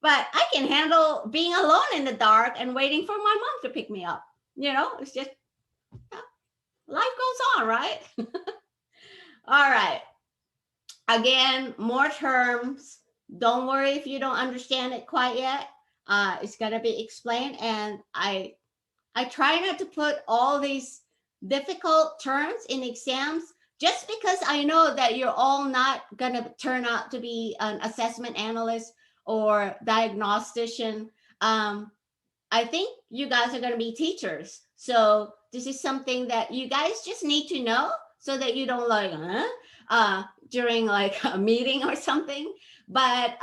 but I can handle being alone in the dark and waiting for my mom to pick me up. It's just life goes on, right? All right. Again, more terms. Don't worry if you don't understand it quite yet. It's gonna be explained, and I try not to put all these difficult terms in exams just because I know that you're all not gonna turn out to be an assessment analyst or diagnostician. I think you guys are gonna be teachers, so this is something that you guys just need to know so that you don't during like a meeting or something. But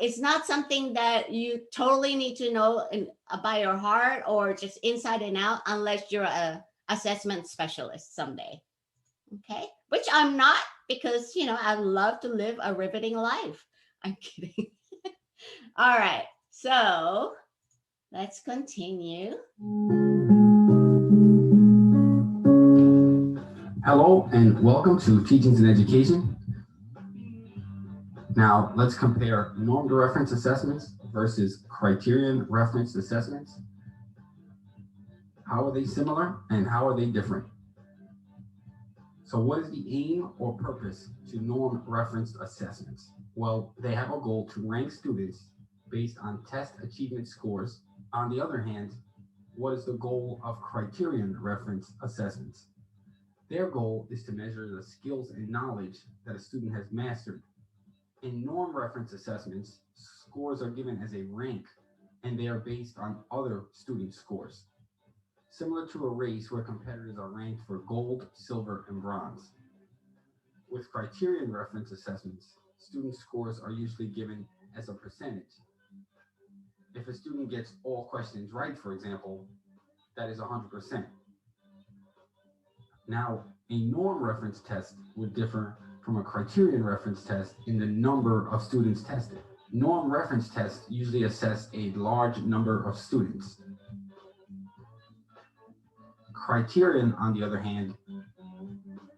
it's not something that you totally need to know by your heart or just inside and out unless you're a assessment specialist someday. Okay, which I'm not, because I love to live a riveting life. I'm kidding. All right, so let's continue. Hello and welcome to Teachings and Education. Now let's compare normed reference assessments versus criterion reference assessments. How are they similar and how are they different? So what is the aim or purpose to norm reference assessments? Well, they have a goal to rank students based on test achievement scores. On the other hand, what is the goal of criterion reference assessments? Their goal is to measure the skills and knowledge that a student has mastered. In norm reference assessments, scores are given as a rank and they are based on other student scores, similar to a race where competitors are ranked for gold, silver, and bronze. With criterion reference assessments, student scores are usually given as a percentage. If a student gets all questions right, for example, that is 100%. Now, a norm reference test would differ from a criterion reference test in the number of students tested. Norm reference tests usually assess a large number of students. Criterion, on the other hand,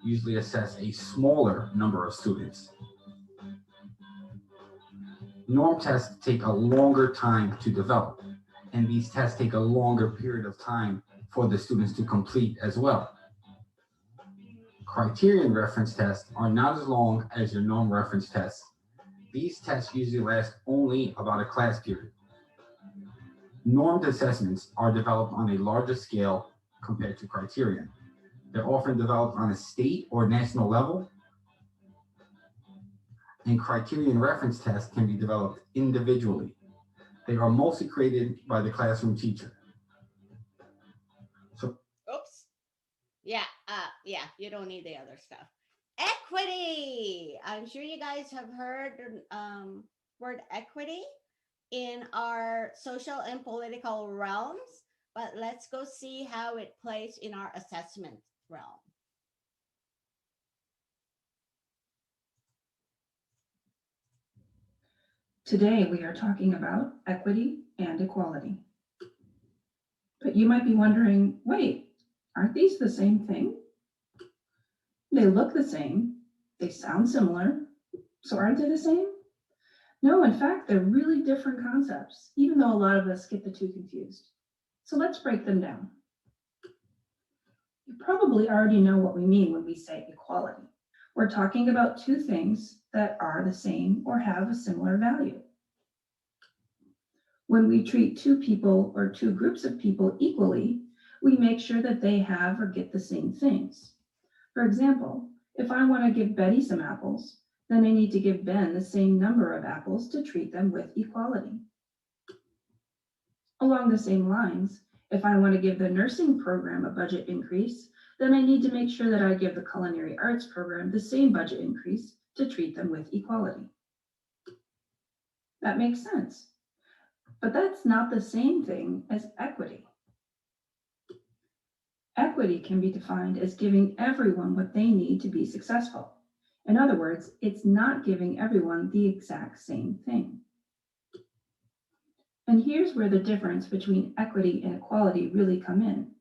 usually assess a smaller number of students. Norm tests take a longer time to develop, and these tests take a longer period of time for the students to complete as well. Criterion reference tests are not as long as your norm reference tests. These tests usually last only about a class period. Normed assessments are developed on a larger scale compared to criterion. They're often developed on a state or national level, and criterion reference tests can be developed individually. They are mostly created by the classroom teacher. So, oops. Yeah, you don't need the other stuff. Equity. I'm sure you guys have heard word equity in our social and political realms, but let's go see how it plays in our assessment realm. Today we are talking about equity and equality. But you might be wondering, wait, aren't these the same thing? They look the same, they sound similar, so aren't they the same? No, in fact, they're really different concepts, even though a lot of us get the two confused. So let's break them down. You probably already know what we mean when we say equality. We're talking about two things that are the same or have a similar value. When we treat two people or two groups of people equally, we make sure that they have or get the same things. For example, if I want to give Betty some apples, then I need to give Ben the same number of apples to treat them with equality. Along the same lines, if I want to give the nursing program a budget increase, then I need to make sure that I give the culinary arts program the same budget increase to treat them with equality. That makes sense. But that's not the same thing as equity. Equity can be defined as giving everyone what they need to be successful. In other words, it's not giving everyone the exact same thing. And here's where the difference between equity and equality really come in,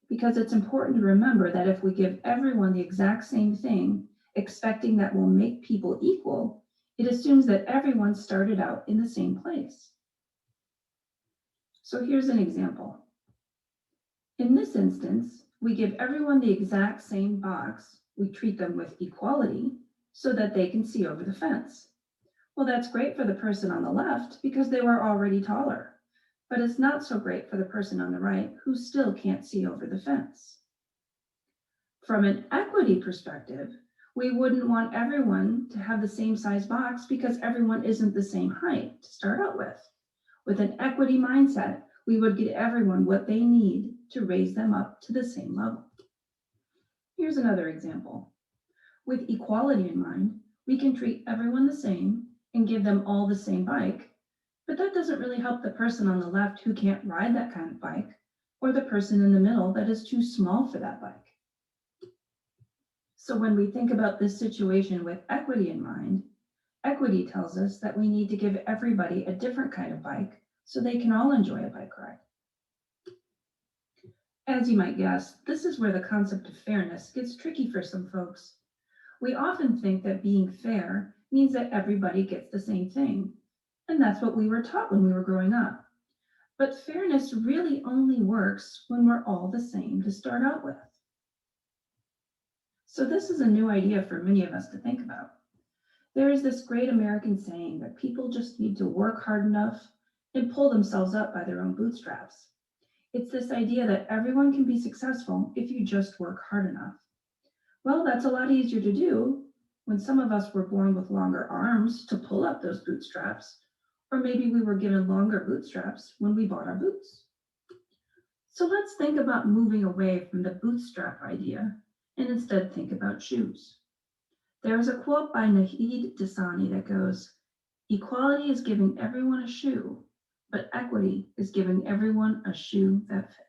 because it's important to remember that if we give everyone the exact same thing, expecting that will make people equal, it assumes that everyone started out in the same place. So here's an example. In this instance, we give everyone the exact same box. We treat them with equality so that they can see over the fence. Well, that's great for the person on the left because they were already taller, but it's not so great for the person on the right who still can't see over the fence. From an equity perspective, we wouldn't want everyone to have the same size box because everyone isn't the same height to start out with. With an equity mindset, we would get everyone what they need to raise them up to the same level. Here's another example. With equality in mind, we can treat everyone the same and give them all the same bike, but that doesn't really help the person on the left who can't ride that kind of bike, or the person in the middle that is too small for that bike. So when we think about this situation with equity in mind, equity tells us that we need to give everybody a different kind of bike so they can all enjoy a bike ride. As you might guess, this is where the concept of fairness gets tricky for some folks. We often think that being fair means that everybody gets the same thing, and that's what we were taught when we were growing up. But fairness really only works when we're all the same to start out with. So this is a new idea for many of us to think about. There is this great American saying that people just need to work hard enough and pull themselves up by their own bootstraps. It's this idea that everyone can be successful if you just work hard enough. Well, that's a lot easier to do when some of us were born with longer arms to pull up those bootstraps, or maybe we were given longer bootstraps when we bought our boots. So let's think about moving away from the bootstrap idea and instead think about shoes. There is a quote by Nahid Dasani that goes, "Equality is giving everyone a shoe, but equity is giving everyone a shoe that fits."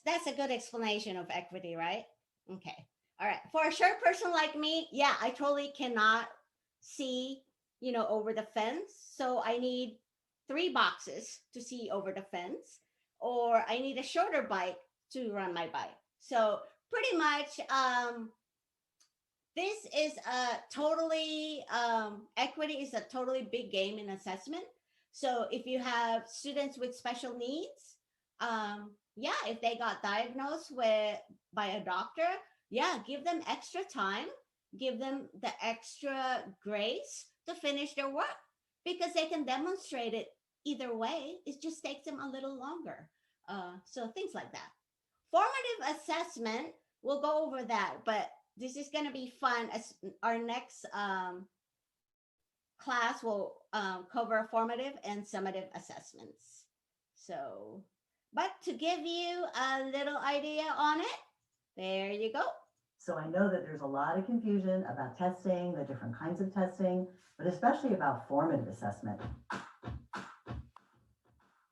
That's a good explanation of equity, right? Okay. All right. For a short person like me, yeah, I totally cannot see, over the fence. So I need 3 boxes to see over the fence, or I need a shorter bike to run my bike. So pretty much, this is a totally, equity is a totally big game in assessment. So if you have students with special needs, if they got diagnosed by a doctor, give them extra time, give them the extra grace to finish their work because they can demonstrate it either way. It just takes them a little longer. So things like that. Formative assessment, we'll go over that, but this is going to be fun. As our next class will cover formative and summative assessments. So, but to give you a little idea on it, there you go. So I know that there's a lot of confusion about testing, the different kinds of testing, but especially about formative assessment.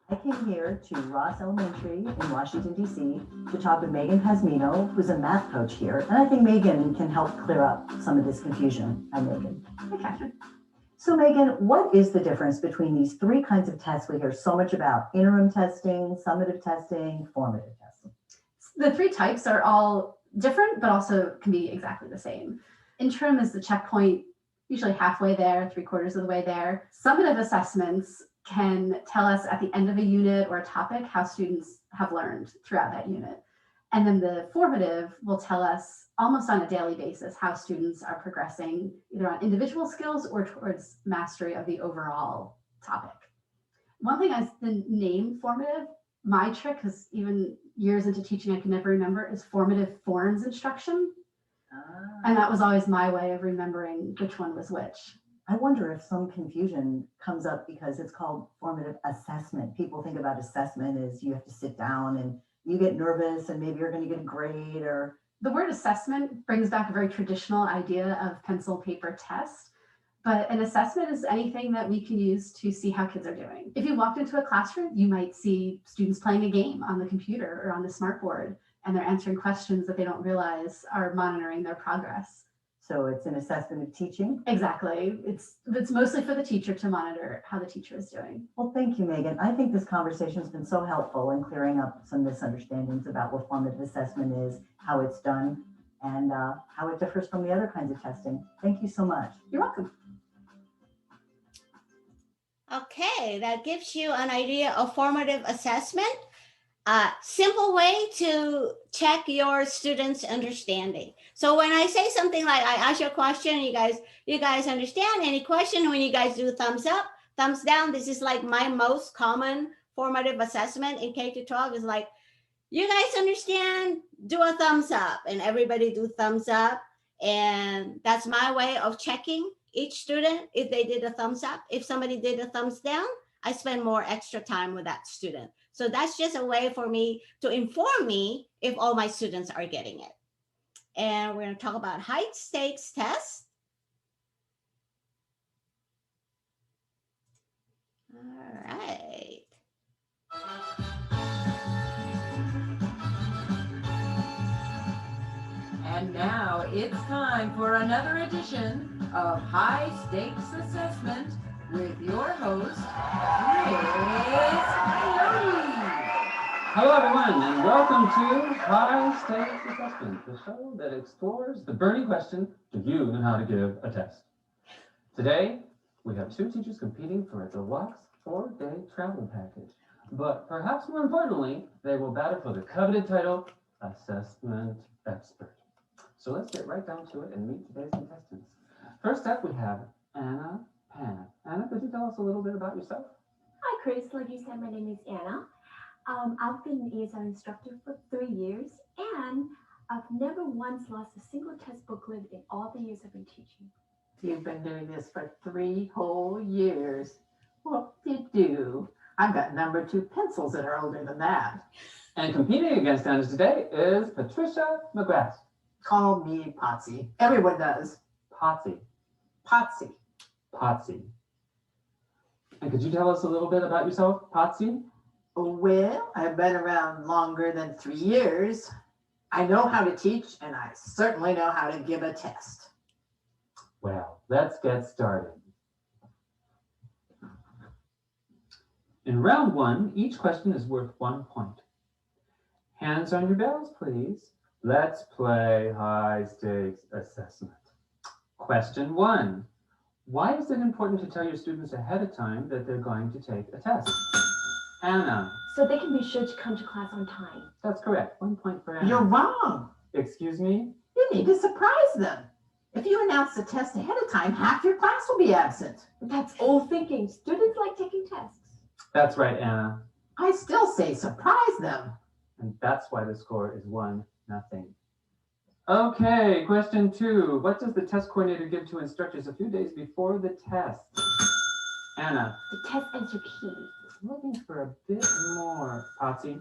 I came here to Ross Elementary in Washington, D.C. to talk with Megan Pasmino, who's a math coach here. And I think Megan can help clear up some of this confusion. Hi, Megan. Hi, Catherine. So Megan, what is the difference between these 3 kinds of tests we hear so much about? Interim testing, summative testing, formative testing. The 3 types are all different, but also can be exactly the same. Interim is the checkpoint, usually halfway there, 3/4 of the way there. Summative assessments can tell us at the end of a unit or a topic how students have learned throughout that unit. And then the formative will tell us almost on a daily basis how students are progressing either on individual skills or towards mastery of the overall topic. One thing as the name formative, my trick, because even years into teaching I can never remember, is formative forms instruction. And that was always my way of remembering which one was which. I wonder if some confusion comes up because it's called formative assessment. People think about assessment as you have to sit down and you get nervous and maybe you're going to get a grade or. The word assessment brings back a very traditional idea of pencil paper test, but an assessment is anything that we can use to see how kids are doing. If you walked into a classroom, you might see students playing a game on the computer or on the smartboard. and they're answering questions that they don't realize are monitoring their progress. So it's an assessment of teaching? Exactly. It's mostly for the teacher to monitor how the teacher is doing. Well, thank you, Megan. I think this conversation has been so helpful in clearing up some misunderstandings about what formative assessment is, how it's done, and how it differs from the other kinds of testing. Thank you so much. You're welcome. Okay, that gives you an idea of formative assessment. Simple way to check your students' understanding. So when I say something like I ask you a question, you guys understand any question, when you guys do thumbs up, thumbs down, this is like my most common formative assessment in K to 12 is like, you guys understand, do a thumbs up, and everybody do thumbs up. And that's my way of checking each student if they did a thumbs up. If somebody did a thumbs down, I spend more extra time with that student. So that's just a way for me to inform me if all my students are getting it. And we're going to talk about high stakes tests. All right. And now it's time for another edition of High Stakes Assessment with your host, Chris Coyote. Hello, everyone, and welcome to High Stakes Assessment, the show that explores the burning question, do you know how to give a test? Today, we have two teachers competing for a deluxe 4-day travel package. But perhaps more importantly, they will battle for the coveted title, Assessment Expert. So let's get right down to it and meet today's contestants. First up, we have Anna Pan. Anna, could you tell us a little bit about yourself? Hi, Chris. Like you said, my name is Anna. I've been an ESL instructor for 3 years, and I've never once lost a single test booklet in all the years I've been teaching. You've been doing this for 3 whole years. What did you do? I've got number 2 pencils that are older than that. And competing against Anna today is Patricia McGrath. Call me Potsy. Everyone does. Potsy. Potsy. Potsy. And could you tell us a little bit about yourself, Potsy? Well, I've been around longer than 3 years. I know how to teach, and I certainly know how to give a test. Well, let's get started. In round 1, each question is worth 1 point. Hands on your bells, please. Let's play high stakes assessment. Question 1. Why is it important to tell your students ahead of time that they're going to take a test? Anna. So they can be sure to come to class on time. That's correct. 1 point for Anna. You're wrong. Excuse me? You need to surprise them. If you announce the test ahead of time, half your class will be absent. That's old thinking. Students like taking tests. That's right, Anna. I still say surprise them. And that's why the score is 1-0. Okay, question 2. What does the test coordinator give to instructors a few days before the test? Anna. The test answer key. Looking for a bit more. Potsy.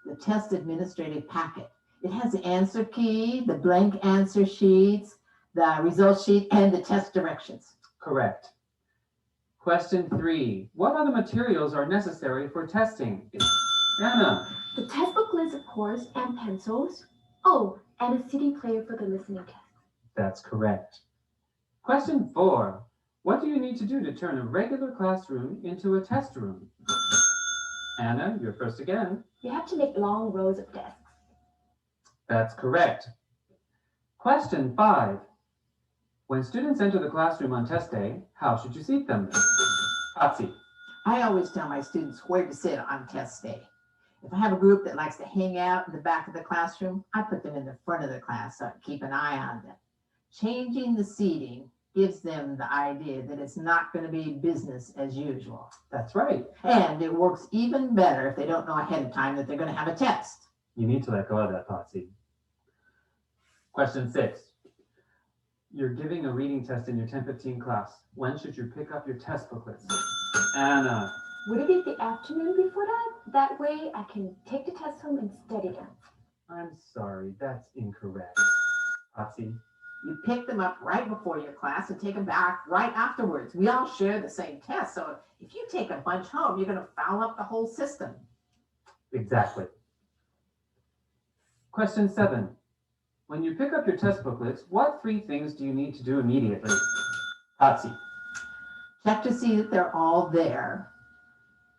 The test administrative packet. It has the answer key, the blank answer sheets, the result sheet, and the test directions. Correct. Question 3. What other materials are necessary for testing? Anna. The test booklets, of course, and pencils. Oh, and a CD player for the listening test. That's correct. Question 4. What do you need to do to turn a regular classroom into a test room? Anna, you're first again. You have to make long rows of desks. That's correct. Question 5. When students enter the classroom on test day, how should you seat them? Potsy. I always tell my students where to sit on test day. If I have a group that likes to hang out in the back of the classroom, I put them in the front of the class so I can keep an eye on them. Changing the seating gives them the idea that it's not going to be business as usual. That's right. And it works even better if they don't know ahead of time that they're going to have a test. You need to let go of that, Potsy. Question 6. You're giving a reading test in your 10-15 class. When should you pick up your test booklets? Anna. Would it be the afternoon before that? That way I can take the test home and study them. I'm sorry, that's incorrect. Potsy. You pick them up right before your class and take them back right afterwards. We all share the same test, so if you take a bunch home, you're going to foul up the whole system. Exactly. Question 7. When you pick up your test booklets, what 3 things do you need to do immediately? Patsy. Check to see that they're all there.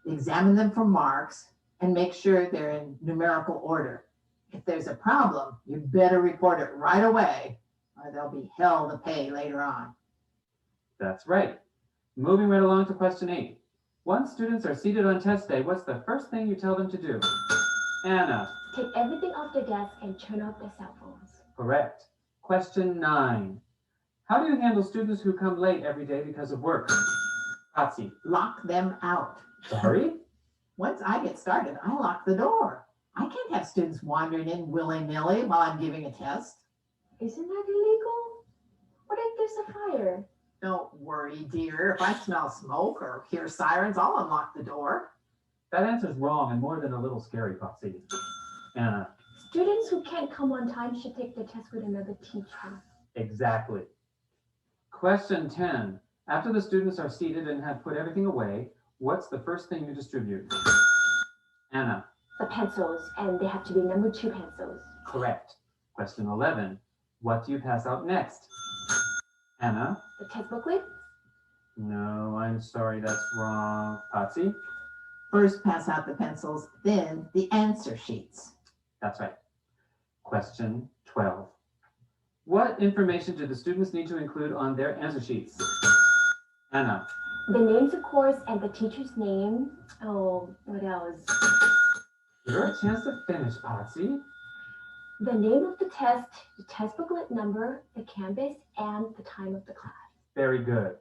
Examine them for marks and make sure they're in numerical order. If there's a problem, you better report it right away or there'll be hell to pay later on. That's right. Moving right along to question 8. Once students are seated on test day, what's the first thing you tell them to do? Anna. Take everything off their desk and turn off their cell phones. Correct. Question 9. How do you handle students who come late every day because of work? Patsy. Lock them out. Sorry? Once I get started, I lock the door. I can't have students wandering in willy-nilly while I'm giving a test. Isn't that illegal? What if there's a fire? Don't worry, dear. If I smell smoke or hear sirens, I'll unlock the door. That answer's wrong and more than a little scary, Patsy. Anna. Students who can't come on time should take the test with another teacher. Exactly. Question 10. After the students are seated and have put everything away, what's the first thing you distribute? Anna. The pencils, and they have to be number 2 pencils. Correct. Question 11. What do you pass out next? Anna. The test booklet? No, I'm sorry, that's wrong. Patsy. First pass out the pencils, then the answer sheets. That's right. Question 12. What information do the students need to include on their answer sheets? Anna. The names, of course, and the teacher's name. Oh, what else? You're a chance to finish, Patsy. The name of the test, the test booklet number, the canvas, and the time of the class. Very good.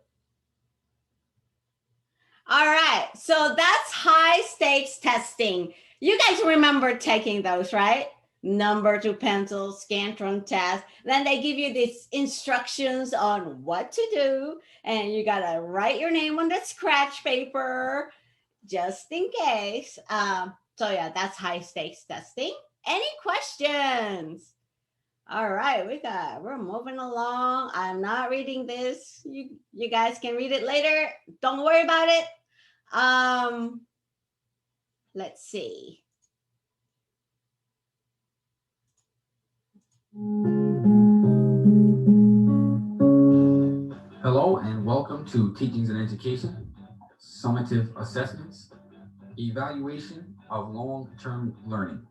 All right, so that's high stakes testing. You guys remember taking those, right? Number 2 pencils, Scantron test. Then they give you these instructions on what to do, and you gotta write your name on the scratch paper, just in case. So yeah, that's high stakes testing. Any questions? All right, we're moving along. I'm not reading this. You guys can read it later. Don't worry about it. Let's see. Hello and welcome to Teachings and Education, Summative Assessments, Evaluation of Long-Term Learning.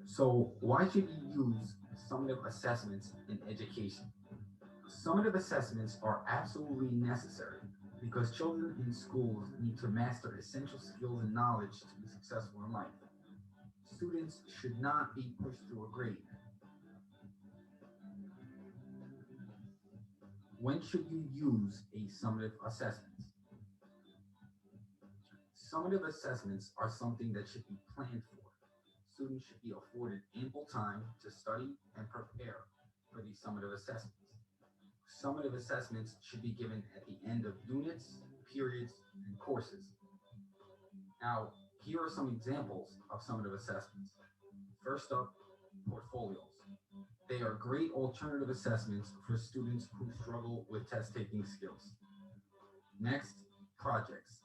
So why should you use summative assessments in education? Summative assessments are absolutely necessary because children in schools need to master essential skills and knowledge to be successful in life. Students should not be pushed through a grade. When should you use a summative assessment? Summative assessments are something that should be planned for. Students should be afforded ample time to study and prepare for these summative assessments. Summative assessments should be given at the end of units, periods, and courses. Now, here are some examples of summative assessments. First up, portfolios. They are great alternative assessments for students who struggle with test-taking skills. Next, projects.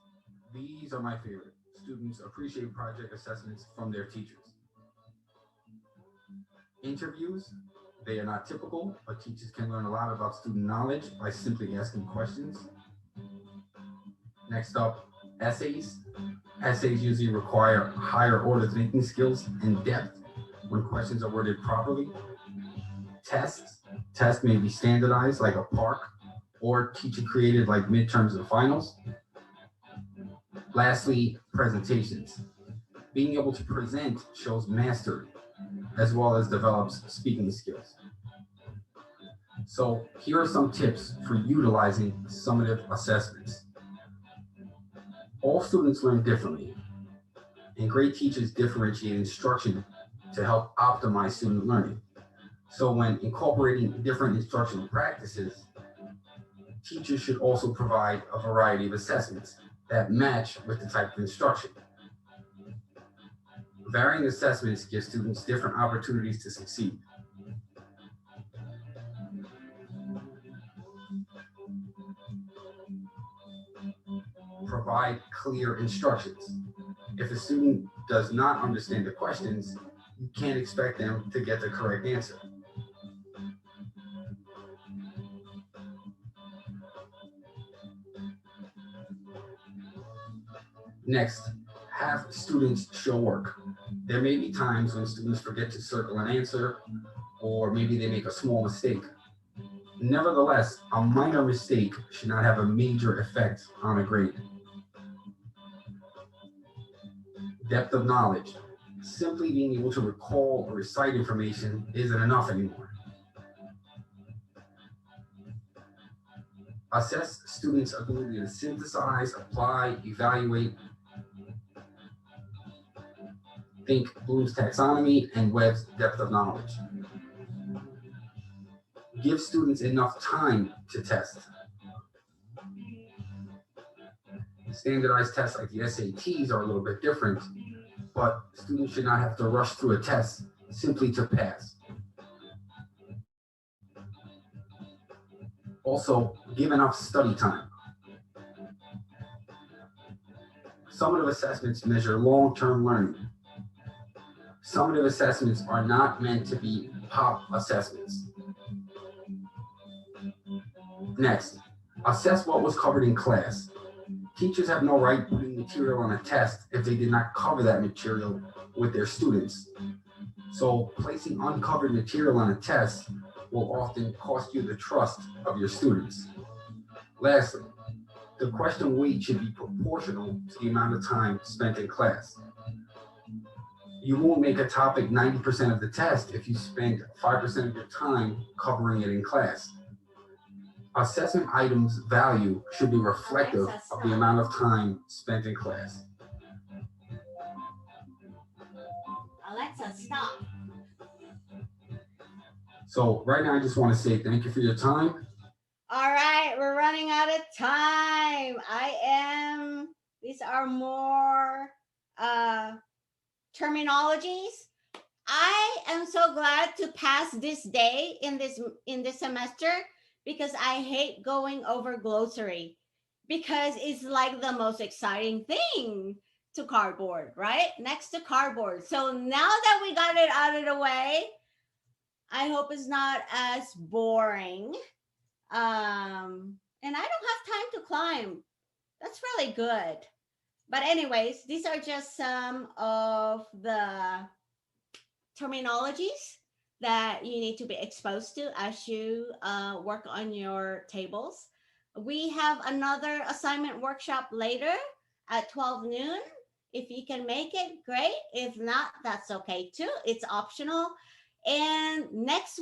These are my favorite. Students appreciate project assessments from their teachers. Interviews. They are not typical, but teachers can learn a lot about student knowledge by simply asking questions. Next up, essays. Essays usually require higher order thinking skills and depth when questions are worded properly. Tests. Tests may be standardized like a PARC or teacher created like midterms and finals. Lastly, presentations. Being able to present shows mastery as well as develops speaking skills. So here are some tips for utilizing summative assessments. All students learn differently, and great teachers differentiate instruction to help optimize student learning. So when incorporating different instructional practices, teachers should also provide a variety of assessments that match with the type of instruction. Varying assessments give students different opportunities to succeed. Provide clear instructions. If a student does not understand the questions, you can't expect them to get the correct answer. Next, have students show work. There may be times when students forget to circle an answer, or maybe they make a small mistake. Nevertheless, a minor mistake should not have a major effect on a grade. Depth of knowledge. Simply being able to recall or recite information isn't enough anymore. Assess students' ability to synthesize, apply, evaluate. Think Bloom's taxonomy and Webb's depth of knowledge. Give students enough time to test. Standardized tests like the SATs are a little bit different, but students should not have to rush through a test simply to pass. Also, give enough study time. Summative assessments measure long-term learning. Summative assessments are not meant to be pop assessments. Next, assess what was covered in class. Teachers have no right putting material on a test if they did not cover that material with their students. So placing uncovered material on a test will often cost you the trust of your students. Lastly, the question weight should be proportional to the amount of time spent in class. You won't make a topic 90% of the test if you spend 5% of your time covering it in class. Assessment items' value should be reflective of the amount of time spent in class. Alexa, stop. So right now, I just want to say thank you for your time. All right, we're running out of time. These are more terminologies. I am so glad to pass this day in this semester because I hate going over glossary because it's like the most exciting thing to cardboard, right? Next to cardboard. So now that we got it out of the way, I hope it's not as boring. And I don't have time to climb. That's really good. But anyways, these are just some of the terminologies that you need to be exposed to as you work on your tables. We have another assignment workshop later at 12 noon. If you can make it, great. If not, that's okay too. It's optional. And next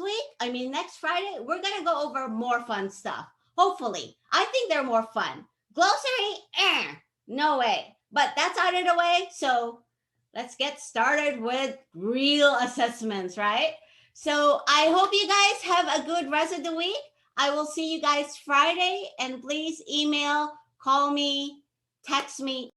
Friday, we're going to go over more fun stuff. Hopefully. I think they're more fun. Glossary, no way. But that's out of the way. So let's get started with real assessments, right? So I hope you guys have a good rest of the week. I will see you guys Friday. And please email, call me, text me.